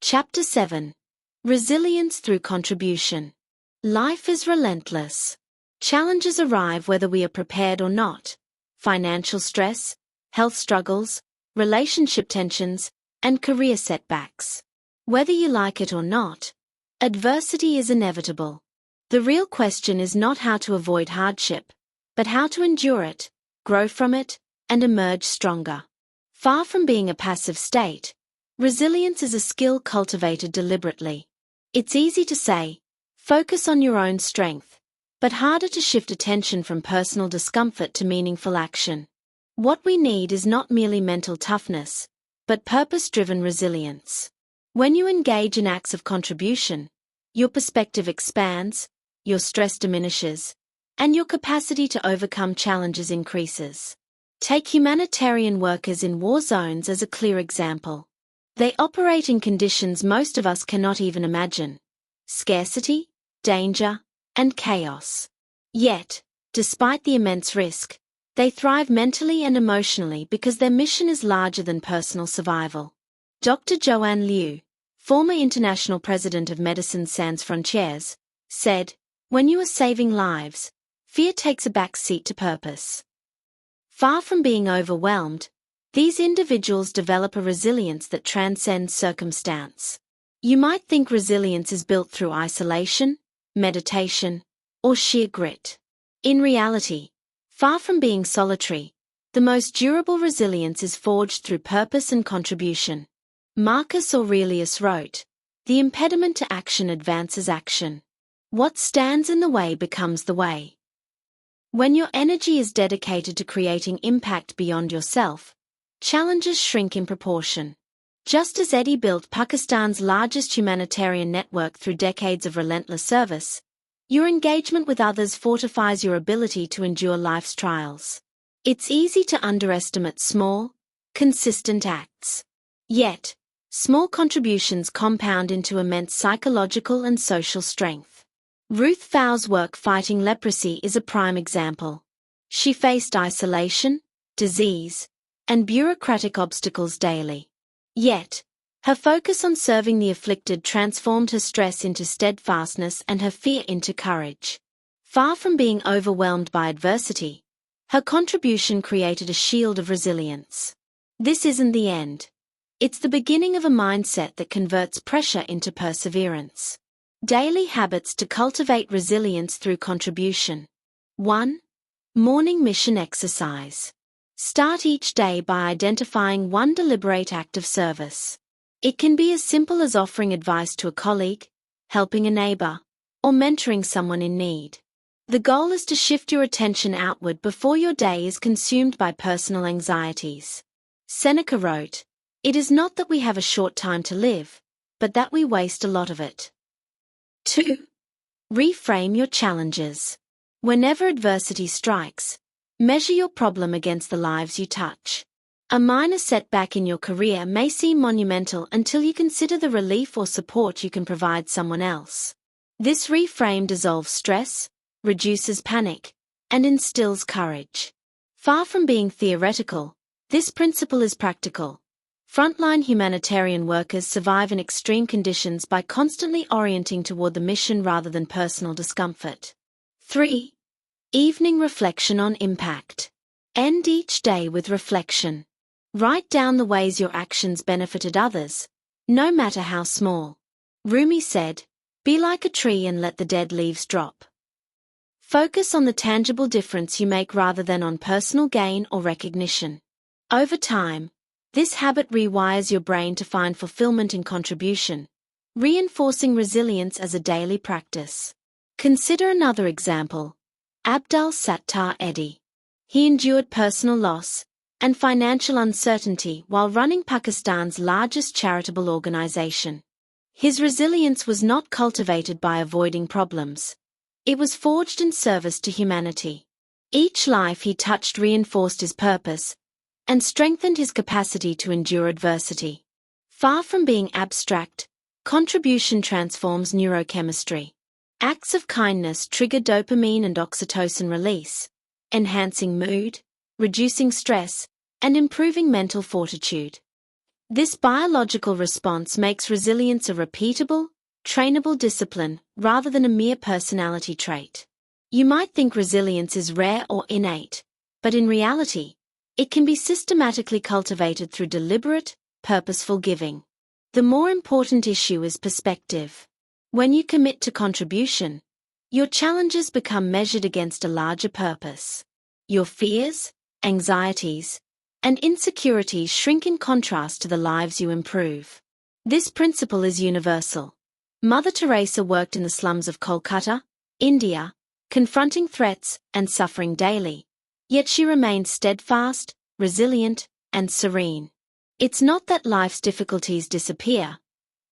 Chapter 7. Resilience through contribution. Life is relentless. Challenges arrive whether we are prepared or not. Financial stress, health struggles, relationship tensions, and career setbacks. Whether you like it or not, adversity is inevitable. The real question is not how to avoid hardship, but how to endure it, grow from it, and emerge stronger. Far from being a passive state, resilience is a skill cultivated deliberately. It's easy to say, focus on your own strength, but harder to shift attention from personal discomfort to meaningful action. What we need is not merely mental toughness, but purpose-driven resilience. When you engage in acts of contribution, your perspective expands, your stress diminishes, and your capacity to overcome challenges increases. Take humanitarian workers in war zones as a clear example. They operate in conditions most of us cannot even imagine: scarcity, danger, and chaos. Yet, despite the immense risk, they thrive mentally and emotionally because their mission is larger than personal survival. Dr. Joanne Liu, former international president of Médecins Sans Frontières, said, "When you are saving lives, fear takes a back seat to purpose." Far from being overwhelmed, these individuals develop a resilience that transcends circumstance. You might think resilience is built through isolation, meditation, or sheer grit. In reality, far from being solitary, the most durable resilience is forged through purpose and contribution. Marcus Aurelius wrote, "The impediment to action advances action. What stands in the way becomes the way." When your energy is dedicated to creating impact beyond yourself, challenges shrink in proportion. Just as Edhi built Pakistan's largest humanitarian network through decades of relentless service, your engagement with others fortifies your ability to endure life's trials. It's easy to underestimate small, consistent acts. Yet, small contributions compound into immense psychological and social strength. Ruth Pfau's work fighting leprosy is a prime example. She faced isolation, disease, and bureaucratic obstacles daily. Yet, her focus on serving the afflicted transformed her stress into steadfastness and her fear into courage. Far from being overwhelmed by adversity, her contribution created a shield of resilience. This isn't the end. It's the beginning of a mindset that converts pressure into perseverance. Daily habits to cultivate resilience through contribution. 1. Morning mission exercise. Start each day by identifying one deliberate act of service. It can be as simple as offering advice to a colleague, helping a neighbor, or mentoring someone in need. The goal is to shift your attention outward before your day is consumed by personal anxieties. Seneca wrote, "It is not that we have a short time to live, but that we waste a lot of it." 2. Reframe your challenges. Whenever adversity strikes, measure your problem against the lives you touch. A minor setback in your career may seem monumental until you consider the relief or support you can provide someone else. This reframe dissolves stress, reduces panic, and instills courage. Far from being theoretical, this principle is practical. Frontline humanitarian workers survive in extreme conditions by constantly orienting toward the mission rather than personal discomfort. 3. Evening reflection on impact. End each day with reflection. Write down the ways your actions benefited others, no matter how small. Rumi said, "Be like a tree and let the dead leaves drop." Focus on the tangible difference you make rather than on personal gain or recognition. Over time, this habit rewires your brain to find fulfillment in contribution, reinforcing resilience as a daily practice. Consider another example: Abdul Sattar Edhi. He endured personal loss and financial uncertainty while running Pakistan's largest charitable organization. His resilience was not cultivated by avoiding problems. It was forged in service to humanity. Each life he touched reinforced his purpose and strengthened his capacity to endure adversity. Far from being abstract, contribution transforms neurochemistry. Acts of kindness trigger dopamine and oxytocin release, enhancing mood, reducing stress, and improving mental fortitude. This biological response makes resilience a repeatable, trainable discipline rather than a mere personality trait. You might think resilience is rare or innate, but in reality, it can be systematically cultivated through deliberate, purposeful giving. The more important issue is perspective. When you commit to contribution, your challenges become measured against a larger purpose. Your fears, anxieties, and insecurities shrink in contrast to the lives you improve. This principle is universal. Mother Teresa worked in the slums of Kolkata, India, confronting threats and suffering daily, yet she remained steadfast, resilient, and serene. It's not that life's difficulties disappear.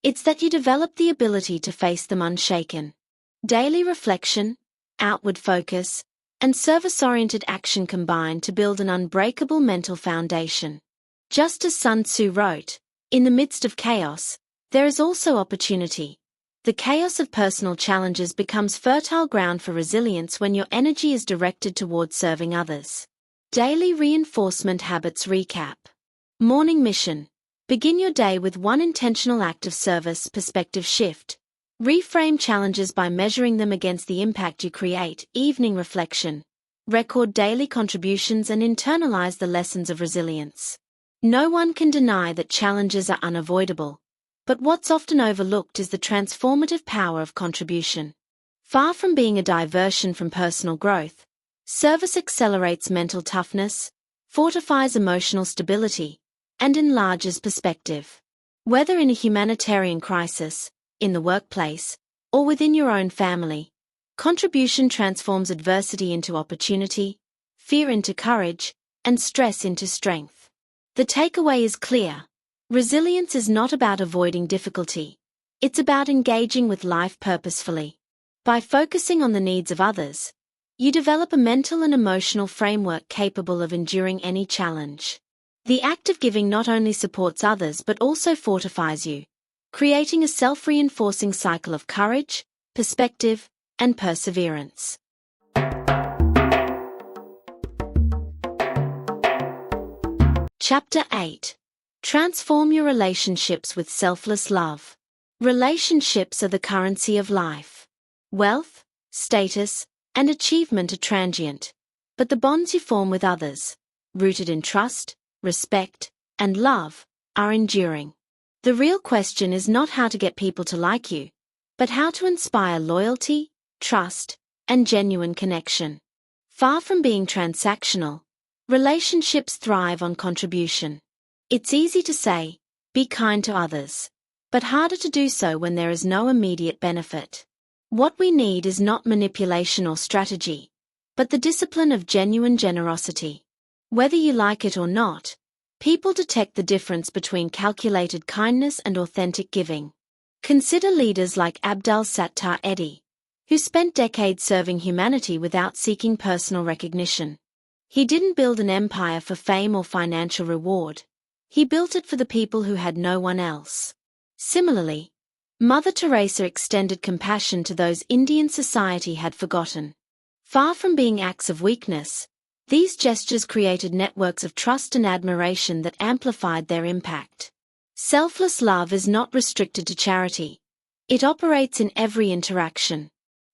It's that you develop the ability to face them unshaken. Daily reflection, outward focus, and service-oriented action combine to build an unbreakable mental foundation. Just as Sun Tzu wrote, "In the midst of chaos, there is also opportunity." The chaos of personal challenges becomes fertile ground for resilience when your energy is directed towards serving others. Daily reinforcement habits recap. Morning mission. Begin your day with one intentional act of service. Perspective shift. Reframe challenges by measuring them against the impact you create. Evening reflection. Record daily contributions and internalize the lessons of resilience. No one can deny that challenges are unavoidable, but what's often overlooked is the transformative power of contribution. Far from being a diversion from personal growth, service accelerates mental toughness, fortifies emotional stability, and enlarges perspective. Whether in a humanitarian crisis, in the workplace, or within your own family, contribution transforms adversity into opportunity, fear into courage, and stress into strength. The takeaway is clear. Resilience is not about avoiding difficulty. It's about engaging with life purposefully. By focusing on the needs of others, you develop a mental and emotional framework capable of enduring any challenge. The act of giving not only supports others but also fortifies you, creating a self-reinforcing cycle of courage, perspective, and perseverance. Chapter 8. Transform your relationships with selfless love. Relationships are the currency of life. Wealth, status, and achievement are transient, but the bonds you form with others, rooted in trust, respect, and love, are enduring. The real question is not how to get people to like you, but how to inspire loyalty, trust, and genuine connection. Far from being transactional, relationships thrive on contribution. It's easy to say, "Be kind to others," but harder to do so when there is no immediate benefit. What we need is not manipulation or strategy, but the discipline of genuine generosity. Whether you like it or not, people detect the difference between calculated kindness and authentic giving. Consider leaders like Abdul Sattar Edhi, who spent decades serving humanity without seeking personal recognition. He didn't build an empire for fame or financial reward. He built it for the people who had no one else. Similarly, Mother Teresa extended compassion to those Indian society had forgotten. Far from being acts of weakness, these gestures created networks of trust and admiration that amplified their impact. Selfless love is not restricted to charity. It operates in every interaction.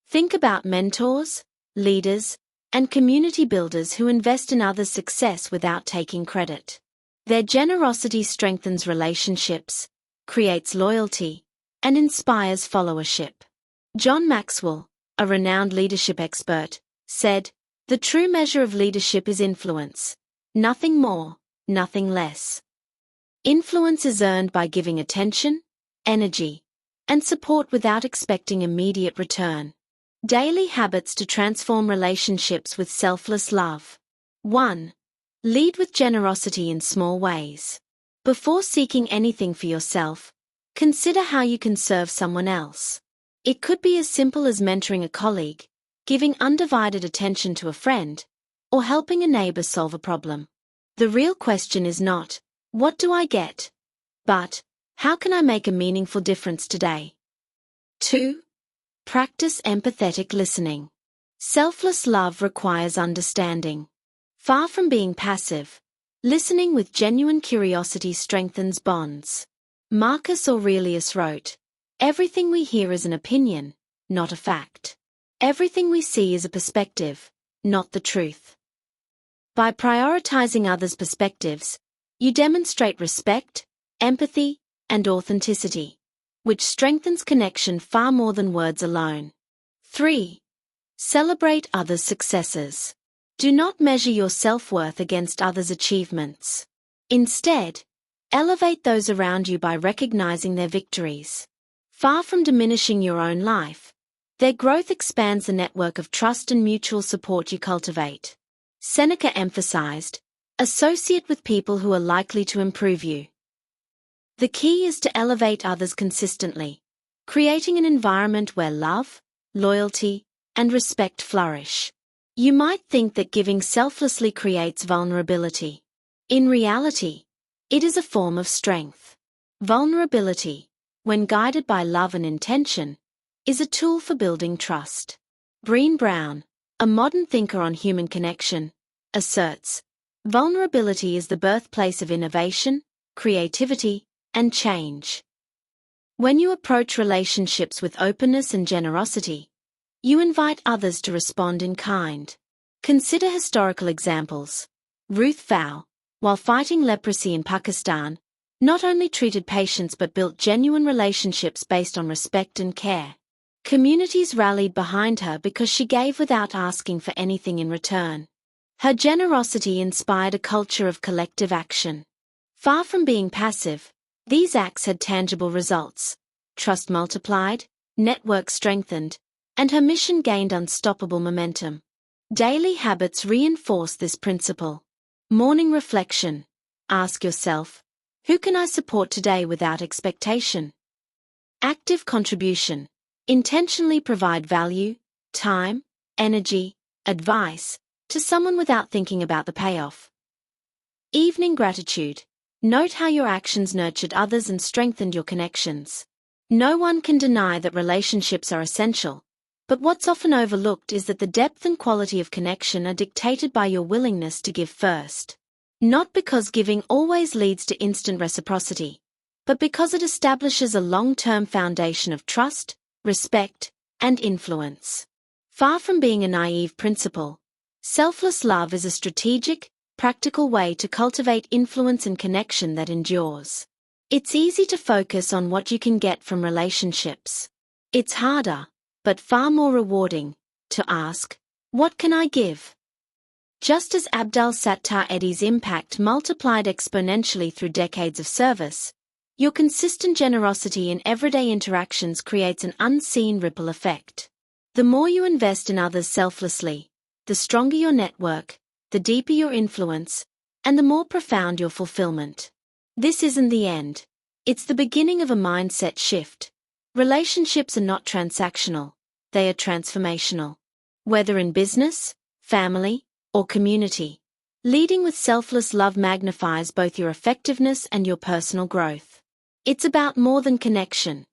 Think about mentors, leaders, and community builders who invest in others' success without taking credit. Their generosity strengthens relationships, creates loyalty, and inspires followership. John Maxwell, a renowned leadership expert, said, "The true measure of leadership is influence. Nothing more, nothing less." Influence is earned by giving attention, energy, and support without expecting immediate return. Daily habits to transform relationships with selfless love. 1. Lead with generosity in small ways. Before seeking anything for yourself, consider how you can serve someone else. It could be as simple as mentoring a colleague, giving undivided attention to a friend, or helping a neighbor solve a problem. The real question is not, "What do I get?" but, "How can I make a meaningful difference today?" 2. Practice empathetic listening. Selfless love requires understanding. Far from being passive, listening with genuine curiosity strengthens bonds. Marcus Aurelius wrote, "Everything we hear is an opinion, not a fact. Everything we see is a perspective, not the truth." By prioritizing others' perspectives, you demonstrate respect, empathy, and authenticity, which strengthens connection far more than words alone. 3. Celebrate others' successes. Do not measure your self-worth against others' achievements. Instead, elevate those around you by recognizing their victories. Far from diminishing your own life, their growth expands the network of trust and mutual support you cultivate. Seneca emphasized, "Associate with people who are likely to improve you." The key is to elevate others consistently, creating an environment where love, loyalty, and respect flourish. You might think that giving selflessly creates vulnerability. In reality, it is a form of strength. Vulnerability, when guided by love and intention, is a tool for building trust. Brené Brown, a modern thinker on human connection, asserts, "Vulnerability is the birthplace of innovation, creativity, and change." When you approach relationships with openness and generosity, you invite others to respond in kind. Consider historical examples. Ruth Pfau, while fighting leprosy in Pakistan, not only treated patients but built genuine relationships based on respect and care. Communities rallied behind her because she gave without asking for anything in return. Her generosity inspired a culture of collective action. Far from being passive, these acts had tangible results. Trust multiplied, networks strengthened, and her mission gained unstoppable momentum. Daily habits reinforce this principle. Morning reflection. Ask yourself, who can I support today without expectation? Active contribution. Intentionally provide value, time, energy, advice, to someone without thinking about the payoff. Evening gratitude. Note how your actions nurtured others and strengthened your connections. No one can deny that relationships are essential, but what's often overlooked is that the depth and quality of connection are dictated by your willingness to give first. Not because giving always leads to instant reciprocity, but because it establishes a long-term foundation of trust, respect, and influence. Far from being a naive principle, selfless love is a strategic, practical way to cultivate influence and connection that endures. It's easy to focus on what you can get from relationships. It's harder, but far more rewarding, to ask, what can I give? Just as Abdul Sattar Edhi's impact multiplied exponentially through decades of service, your consistent generosity in everyday interactions creates an unseen ripple effect. The more you invest in others selflessly, the stronger your network, the deeper your influence, and the more profound your fulfillment. This isn't the end. It's the beginning of a mindset shift. Relationships are not transactional, they are transformational. Whether in business, family, or community, leading with selfless love magnifies both your effectiveness and your personal growth. It's about more than connection.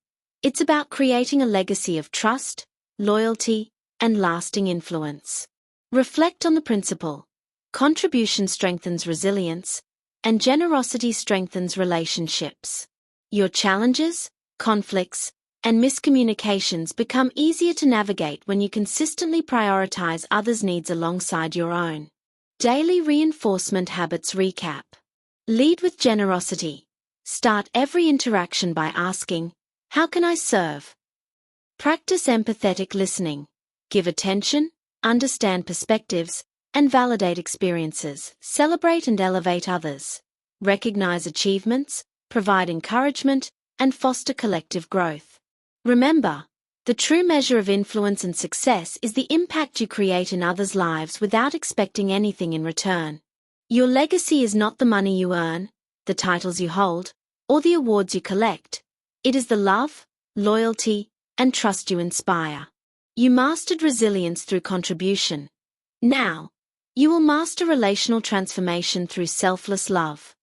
It's about creating a legacy of trust, loyalty, and lasting influence. Reflect on the principle. Contribution strengthens resilience, and generosity strengthens relationships. Your challenges, conflicts, and miscommunications become easier to navigate when you consistently prioritize others' needs alongside your own. Daily reinforcement habits recap. Lead with generosity. Start every interaction by asking, "How can I serve?" Practice empathetic listening. Give attention, understand perspectives, and validate experiences. Celebrate and elevate others. Recognize achievements, provide encouragement, and foster collective growth. Remember, the true measure of influence and success is the impact you create in others' lives without expecting anything in return. Your legacy is not the money you earn, the titles you hold, or the awards you collect. It is the love, loyalty, and trust you inspire. You mastered resilience through contribution. Now, you will master relational transformation through selfless love.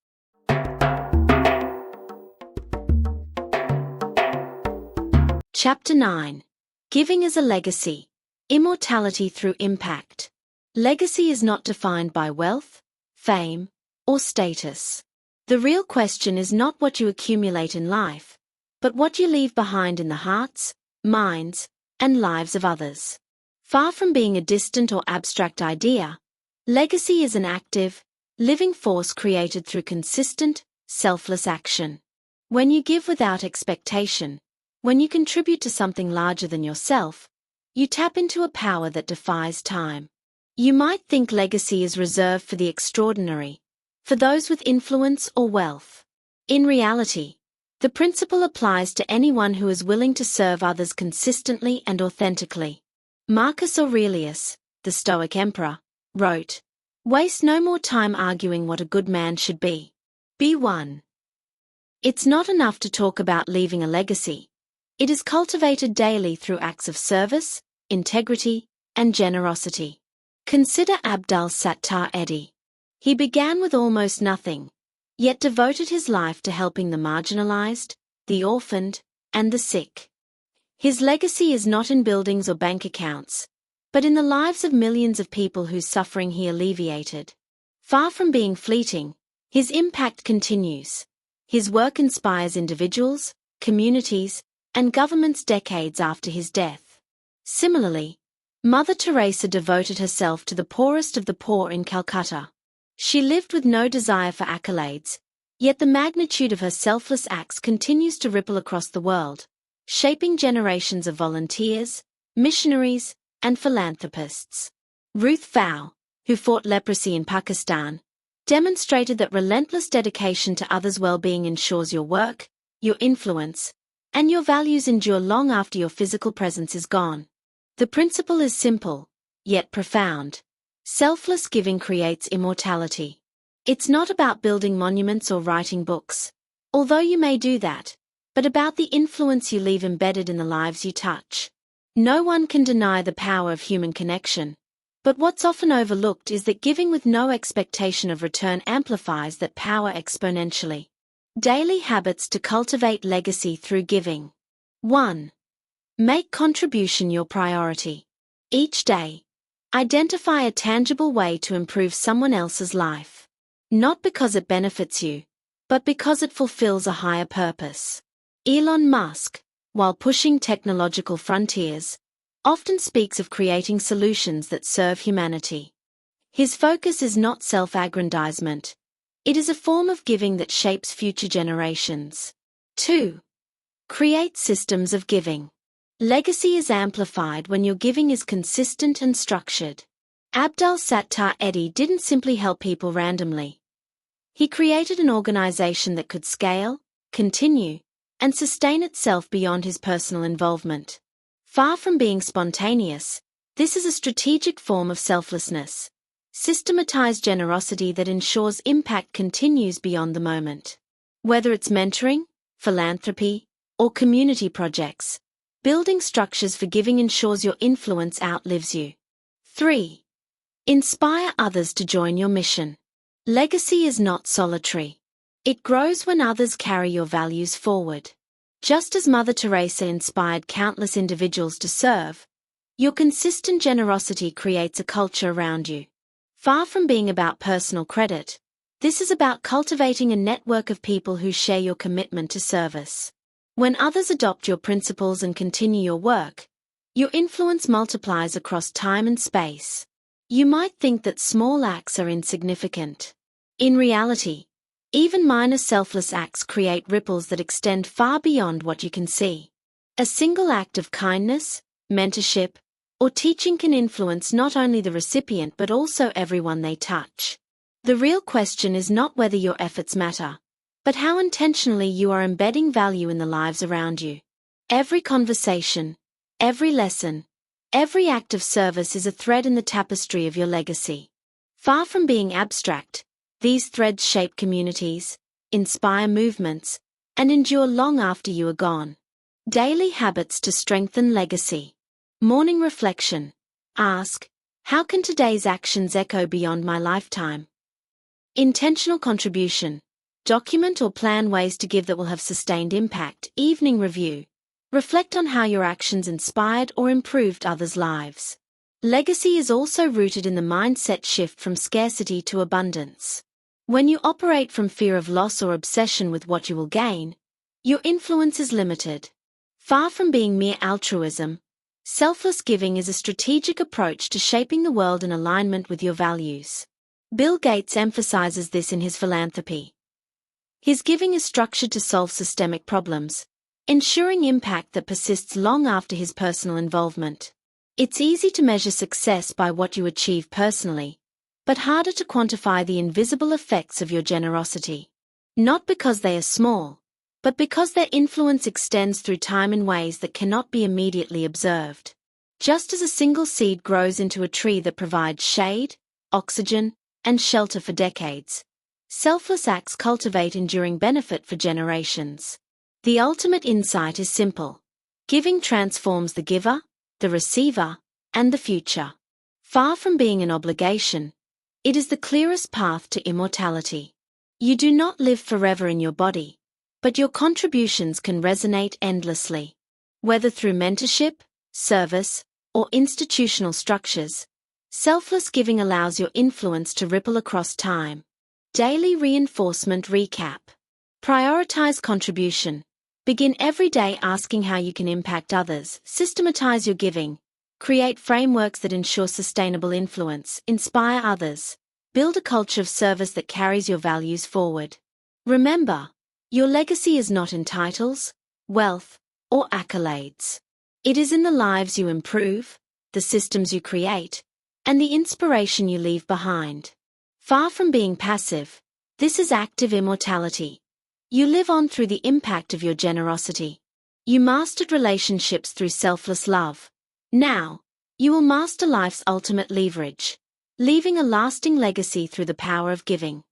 Chapter 9. Giving as a Legacy. Immortality through Impact. Legacy is not defined by wealth, fame, or status. The real question is not what you accumulate in life, but what you leave behind in the hearts, minds, and lives of others. Far from being a distant or abstract idea, legacy is an active, living force created through consistent, selfless action. When you give without expectation, when you contribute to something larger than yourself, you tap into a power that defies time. You might think legacy is reserved for the extraordinary, for those with influence or wealth. In reality, the principle applies to anyone who is willing to serve others consistently and authentically. Marcus Aurelius, the Stoic emperor, wrote, "Waste no more time arguing what a good man should be. Be one." It's not enough to talk about leaving a legacy. It is cultivated daily through acts of service, integrity, and generosity. Consider Abdul Sattar Edhi. He began with almost nothing, yet devoted his life to helping the marginalized, the orphaned, and the sick. His legacy is not in buildings or bank accounts, but in the lives of millions of people whose suffering he alleviated. Far from being fleeting, his impact continues. His work inspires individuals, communities, and governments decades after his death. Similarly, Mother Teresa devoted herself to the poorest of the poor in Calcutta. She lived with no desire for accolades, yet the magnitude of her selfless acts continues to ripple across the world, shaping generations of volunteers, missionaries, and philanthropists. Ruth Pfau, who fought leprosy in Pakistan, demonstrated that relentless dedication to others' well-being ensures your work, your influence, and your values endure long after your physical presence is gone. The principle is simple, yet profound. Selfless giving creates immortality. It's not about building monuments or writing books, although you may do that, but about the influence you leave embedded in the lives you touch. No one can deny the power of human connection, but what's often overlooked is that giving with no expectation of return amplifies that power exponentially. Daily habits to cultivate legacy through giving. 1. Make contribution your priority. Each day, identify a tangible way to improve someone else's life. Not because it benefits you, but because it fulfills a higher purpose. Elon Musk, while pushing technological frontiers, often speaks of creating solutions that serve humanity. His focus is not self-aggrandizement. It is a form of giving that shapes future generations. 2. Create systems of giving. Legacy is amplified when your giving is consistent and structured. Abdul Sattar Edhi didn't simply help people randomly. He created an organization that could scale, continue, and sustain itself beyond his personal involvement. Far from being spontaneous, this is a strategic form of selflessness. Systematized generosity that ensures impact continues beyond the moment. Whether it's mentoring, philanthropy, or community projects, building structures for giving ensures your influence outlives you. 3. Inspire others to join your mission. Legacy is not solitary. It grows when others carry your values forward. Just as Mother Teresa inspired countless individuals to serve, your consistent generosity creates a culture around you. Far from being about personal credit, this is about cultivating a network of people who share your commitment to service. When others adopt your principles and continue your work, your influence multiplies across time and space. You might think that small acts are insignificant. In reality, even minor selfless acts create ripples that extend far beyond what you can see. A single act of kindness, mentorship, or teaching can influence not only the recipient but also everyone they touch. The real question is not whether your efforts matter, but how intentionally you are embedding value in the lives around you. Every conversation, every lesson, every act of service is a thread in the tapestry of your legacy. Far from being abstract, these threads shape communities, inspire movements, and endure long after you are gone. Daily habits to strengthen legacy. Morning reflection. Ask, how can today's actions echo beyond my lifetime? Intentional contribution. Document or plan ways to give that will have sustained impact. Evening review. Reflect on how your actions inspired or improved others' lives. Legacy is also rooted in the mindset shift from scarcity to abundance. When you operate from fear of loss or obsession with what you will gain, your influence is limited. Far from being mere altruism, selfless giving is a strategic approach to shaping the world in alignment with your values. Bill Gates emphasizes this in his philanthropy. His giving is structured to solve systemic problems, ensuring impact that persists long after his personal involvement. It's easy to measure success by what you achieve personally, but harder to quantify the invisible effects of your generosity. Not because they are small, but because their influence extends through time in ways that cannot be immediately observed. Just as a single seed grows into a tree that provides shade, oxygen, and shelter for decades, selfless acts cultivate enduring benefit for generations. The ultimate insight is simple. Giving transforms the giver, the receiver, and the future. Far from being an obligation, it is the clearest path to immortality. You do not live forever in your body, but your contributions can resonate endlessly. Whether through mentorship, service, or institutional structures, selfless giving allows your influence to ripple across time. Daily reinforcement recap. Prioritize contribution. Begin every day asking how you can impact others. Systematize your giving. Create frameworks that ensure sustainable influence. Inspire others. Build a culture of service that carries your values forward. Remember, your legacy is not in titles, wealth, or accolades. It is in the lives you improve, the systems you create, and the inspiration you leave behind. Far from being passive, this is active immortality. You live on through the impact of your generosity. You mastered relationships through selfless love. Now, you will master life's ultimate leverage, leaving a lasting legacy through the power of giving.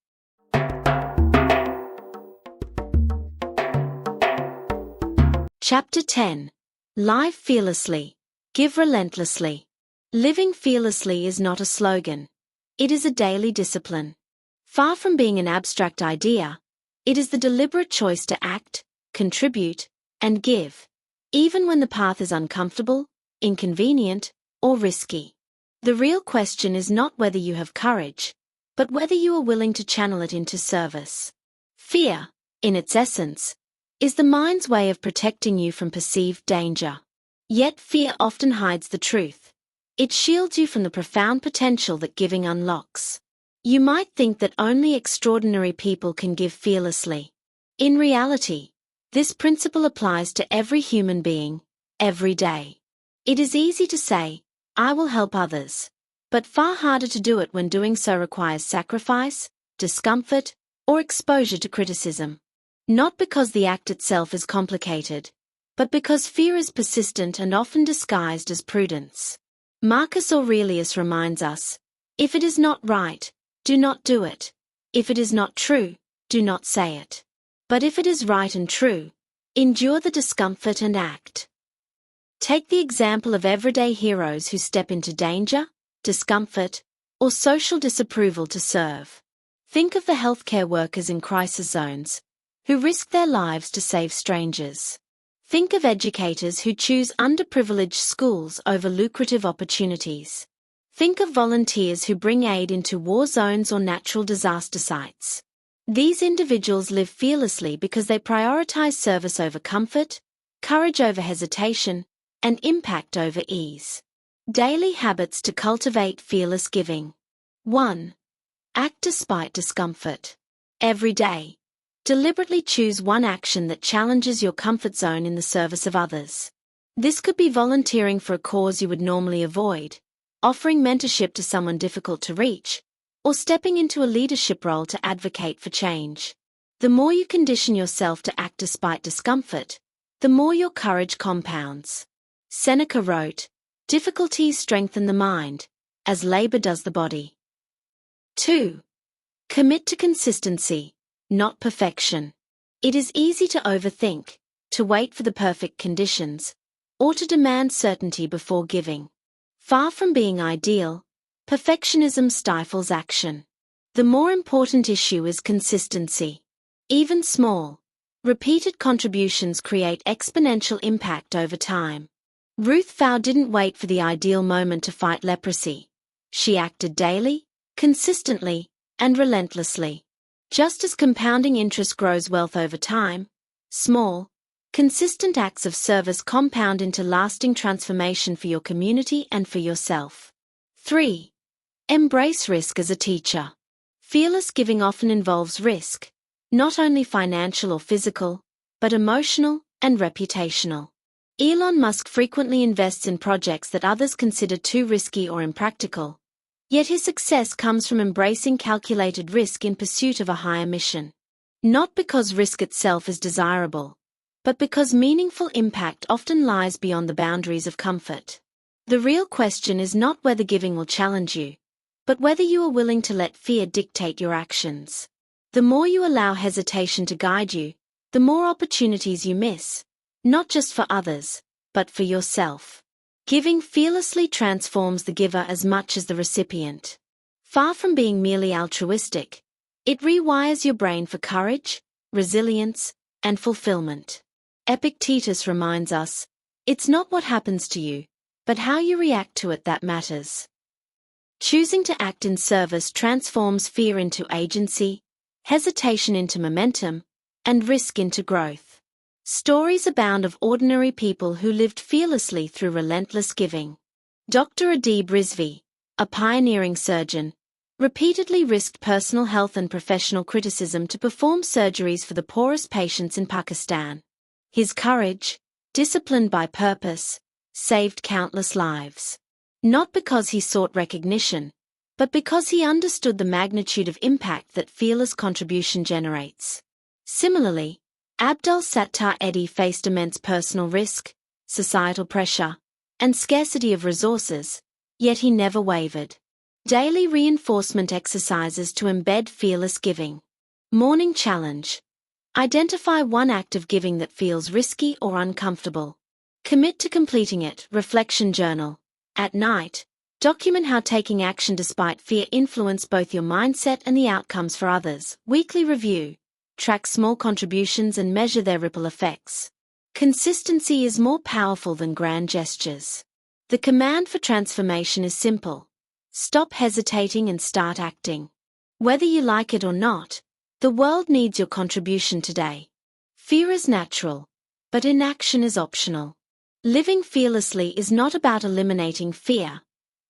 Chapter 10. Live fearlessly. Give relentlessly. Living fearlessly is not a slogan. It is a daily discipline. Far from being an abstract idea, it is the deliberate choice to act, contribute, and give, even when the path is uncomfortable, inconvenient, or risky. The real question is not whether you have courage, but whether you are willing to channel it into service. Fear, in its essence, is the mind's way of protecting you from perceived danger. Yet fear often hides the truth. It shields you from the profound potential that giving unlocks. You might think that only extraordinary people can give fearlessly. In reality, this principle applies to every human being, every day. It is easy to say, I will help others, but far harder to do it when doing so requires sacrifice, discomfort, or exposure to criticism. Not because the act itself is complicated, but because fear is persistent and often disguised as prudence. Marcus Aurelius reminds us, if it is not right, do not do it. If it is not true, do not say it. But if it is right and true, endure the discomfort and act. Take the example of everyday heroes who step into danger, discomfort, or social disapproval to serve. Think of the healthcare workers in crisis zones, who risk their lives to save strangers. Think of educators who choose underprivileged schools over lucrative opportunities. Think of volunteers who bring aid into war zones or natural disaster sites. These individuals live fearlessly because they prioritize service over comfort, courage over hesitation, and impact over ease. Daily habits to cultivate fearless giving. 1. Act despite discomfort. Every day, deliberately choose one action that challenges your comfort zone in the service of others. This could be volunteering for a cause you would normally avoid, offering mentorship to someone difficult to reach, or stepping into a leadership role to advocate for change. The more you condition yourself to act despite discomfort, the more your courage compounds. Seneca wrote, "Difficulties strengthen the mind, as labor does the body." 2. Commit to consistency, not perfection. It is easy to overthink, to wait for the perfect conditions, or to demand certainty before giving. Far from being ideal, perfectionism stifles action. The more important issue is consistency. Even small, repeated contributions create exponential impact over time. Ruth Pfau didn't wait for the ideal moment to fight leprosy. She acted daily, consistently, and relentlessly. Just as compounding interest grows wealth over time, small, consistent acts of service compound into lasting transformation for your community and for yourself. 3. Embrace risk as a teacher. Fearless giving often involves risk, not only financial or physical, but emotional and reputational. Elon Musk frequently invests in projects that others consider too risky or impractical, yet his success comes from embracing calculated risk in pursuit of a higher mission. Not because risk itself is desirable, but because meaningful impact often lies beyond the boundaries of comfort. The real question is not whether giving will challenge you, but whether you are willing to let fear dictate your actions. The more you allow hesitation to guide you, the more opportunities you miss, not just for others, but for yourself. Giving fearlessly transforms the giver as much as the recipient. Far from being merely altruistic, it rewires your brain for courage, resilience, and fulfillment. Epictetus reminds us, it's not what happens to you, but how you react to it that matters. Choosing to act in service transforms fear into agency, hesitation into momentum, and risk into growth. Stories abound of ordinary people who lived fearlessly through relentless giving. Dr. Adeeb Rizvi, a pioneering surgeon, repeatedly risked personal health and professional criticism to perform surgeries for the poorest patients in Pakistan. His courage, disciplined by purpose, saved countless lives. Not because he sought recognition, but because he understood the magnitude of impact that fearless contribution generates. Similarly, Abdul Sattar Edhi faced immense personal risk, societal pressure, and scarcity of resources, yet he never wavered. Daily reinforcement exercises to embed fearless giving. Morning challenge. Identify one act of giving that feels risky or uncomfortable. Commit to completing it. Reflection journal. At night, document how taking action despite fear influenced both your mindset and the outcomes for others. Weekly review. Track small contributions and measure their ripple effects. Consistency is more powerful than grand gestures. The command for transformation is simple. Stop hesitating and start acting. Whether you like it or not, the world needs your contribution today. Fear is natural, but inaction is optional. Living fearlessly is not about eliminating fear.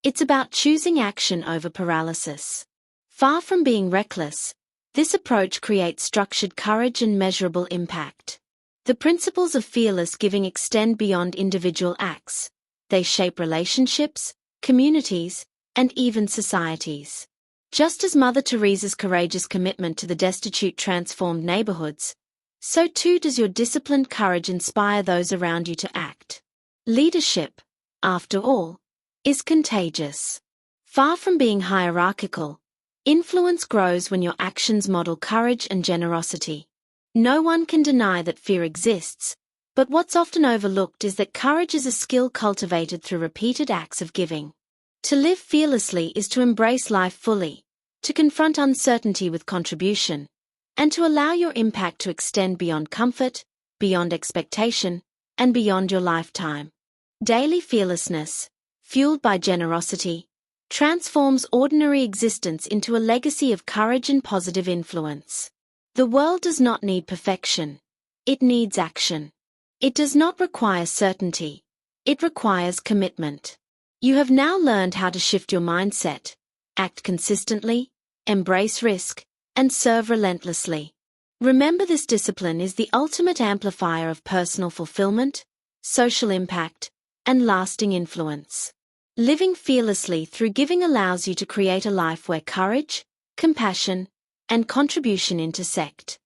It's about choosing action over paralysis. Far from being reckless, this approach creates structured courage and measurable impact. The principles of fearless giving extend beyond individual acts. They shape relationships, communities, and even societies. Just as Mother Teresa's courageous commitment to the destitute transformed neighborhoods, so too does your disciplined courage inspire those around you to act. Leadership, after all, is contagious. Far from being hierarchical, influence grows when your actions model courage and generosity. No one can deny that fear exists, but what's often overlooked is that courage is a skill cultivated through repeated acts of giving. To live fearlessly is to embrace life fully, to confront uncertainty with contribution, and to allow your impact to extend beyond comfort, beyond expectation, and beyond your lifetime. Daily fearlessness, fueled by generosity, transforms ordinary existence into a legacy of courage and positive influence. The world does not need perfection. It needs action. It does not require certainty. It requires commitment. You have now learned how to shift your mindset, act consistently, embrace risk, and serve relentlessly. Remember, this discipline is the ultimate amplifier of personal fulfillment, social impact, and lasting influence. Living fearlessly through giving allows you to create a life where courage, compassion, and contribution intersect.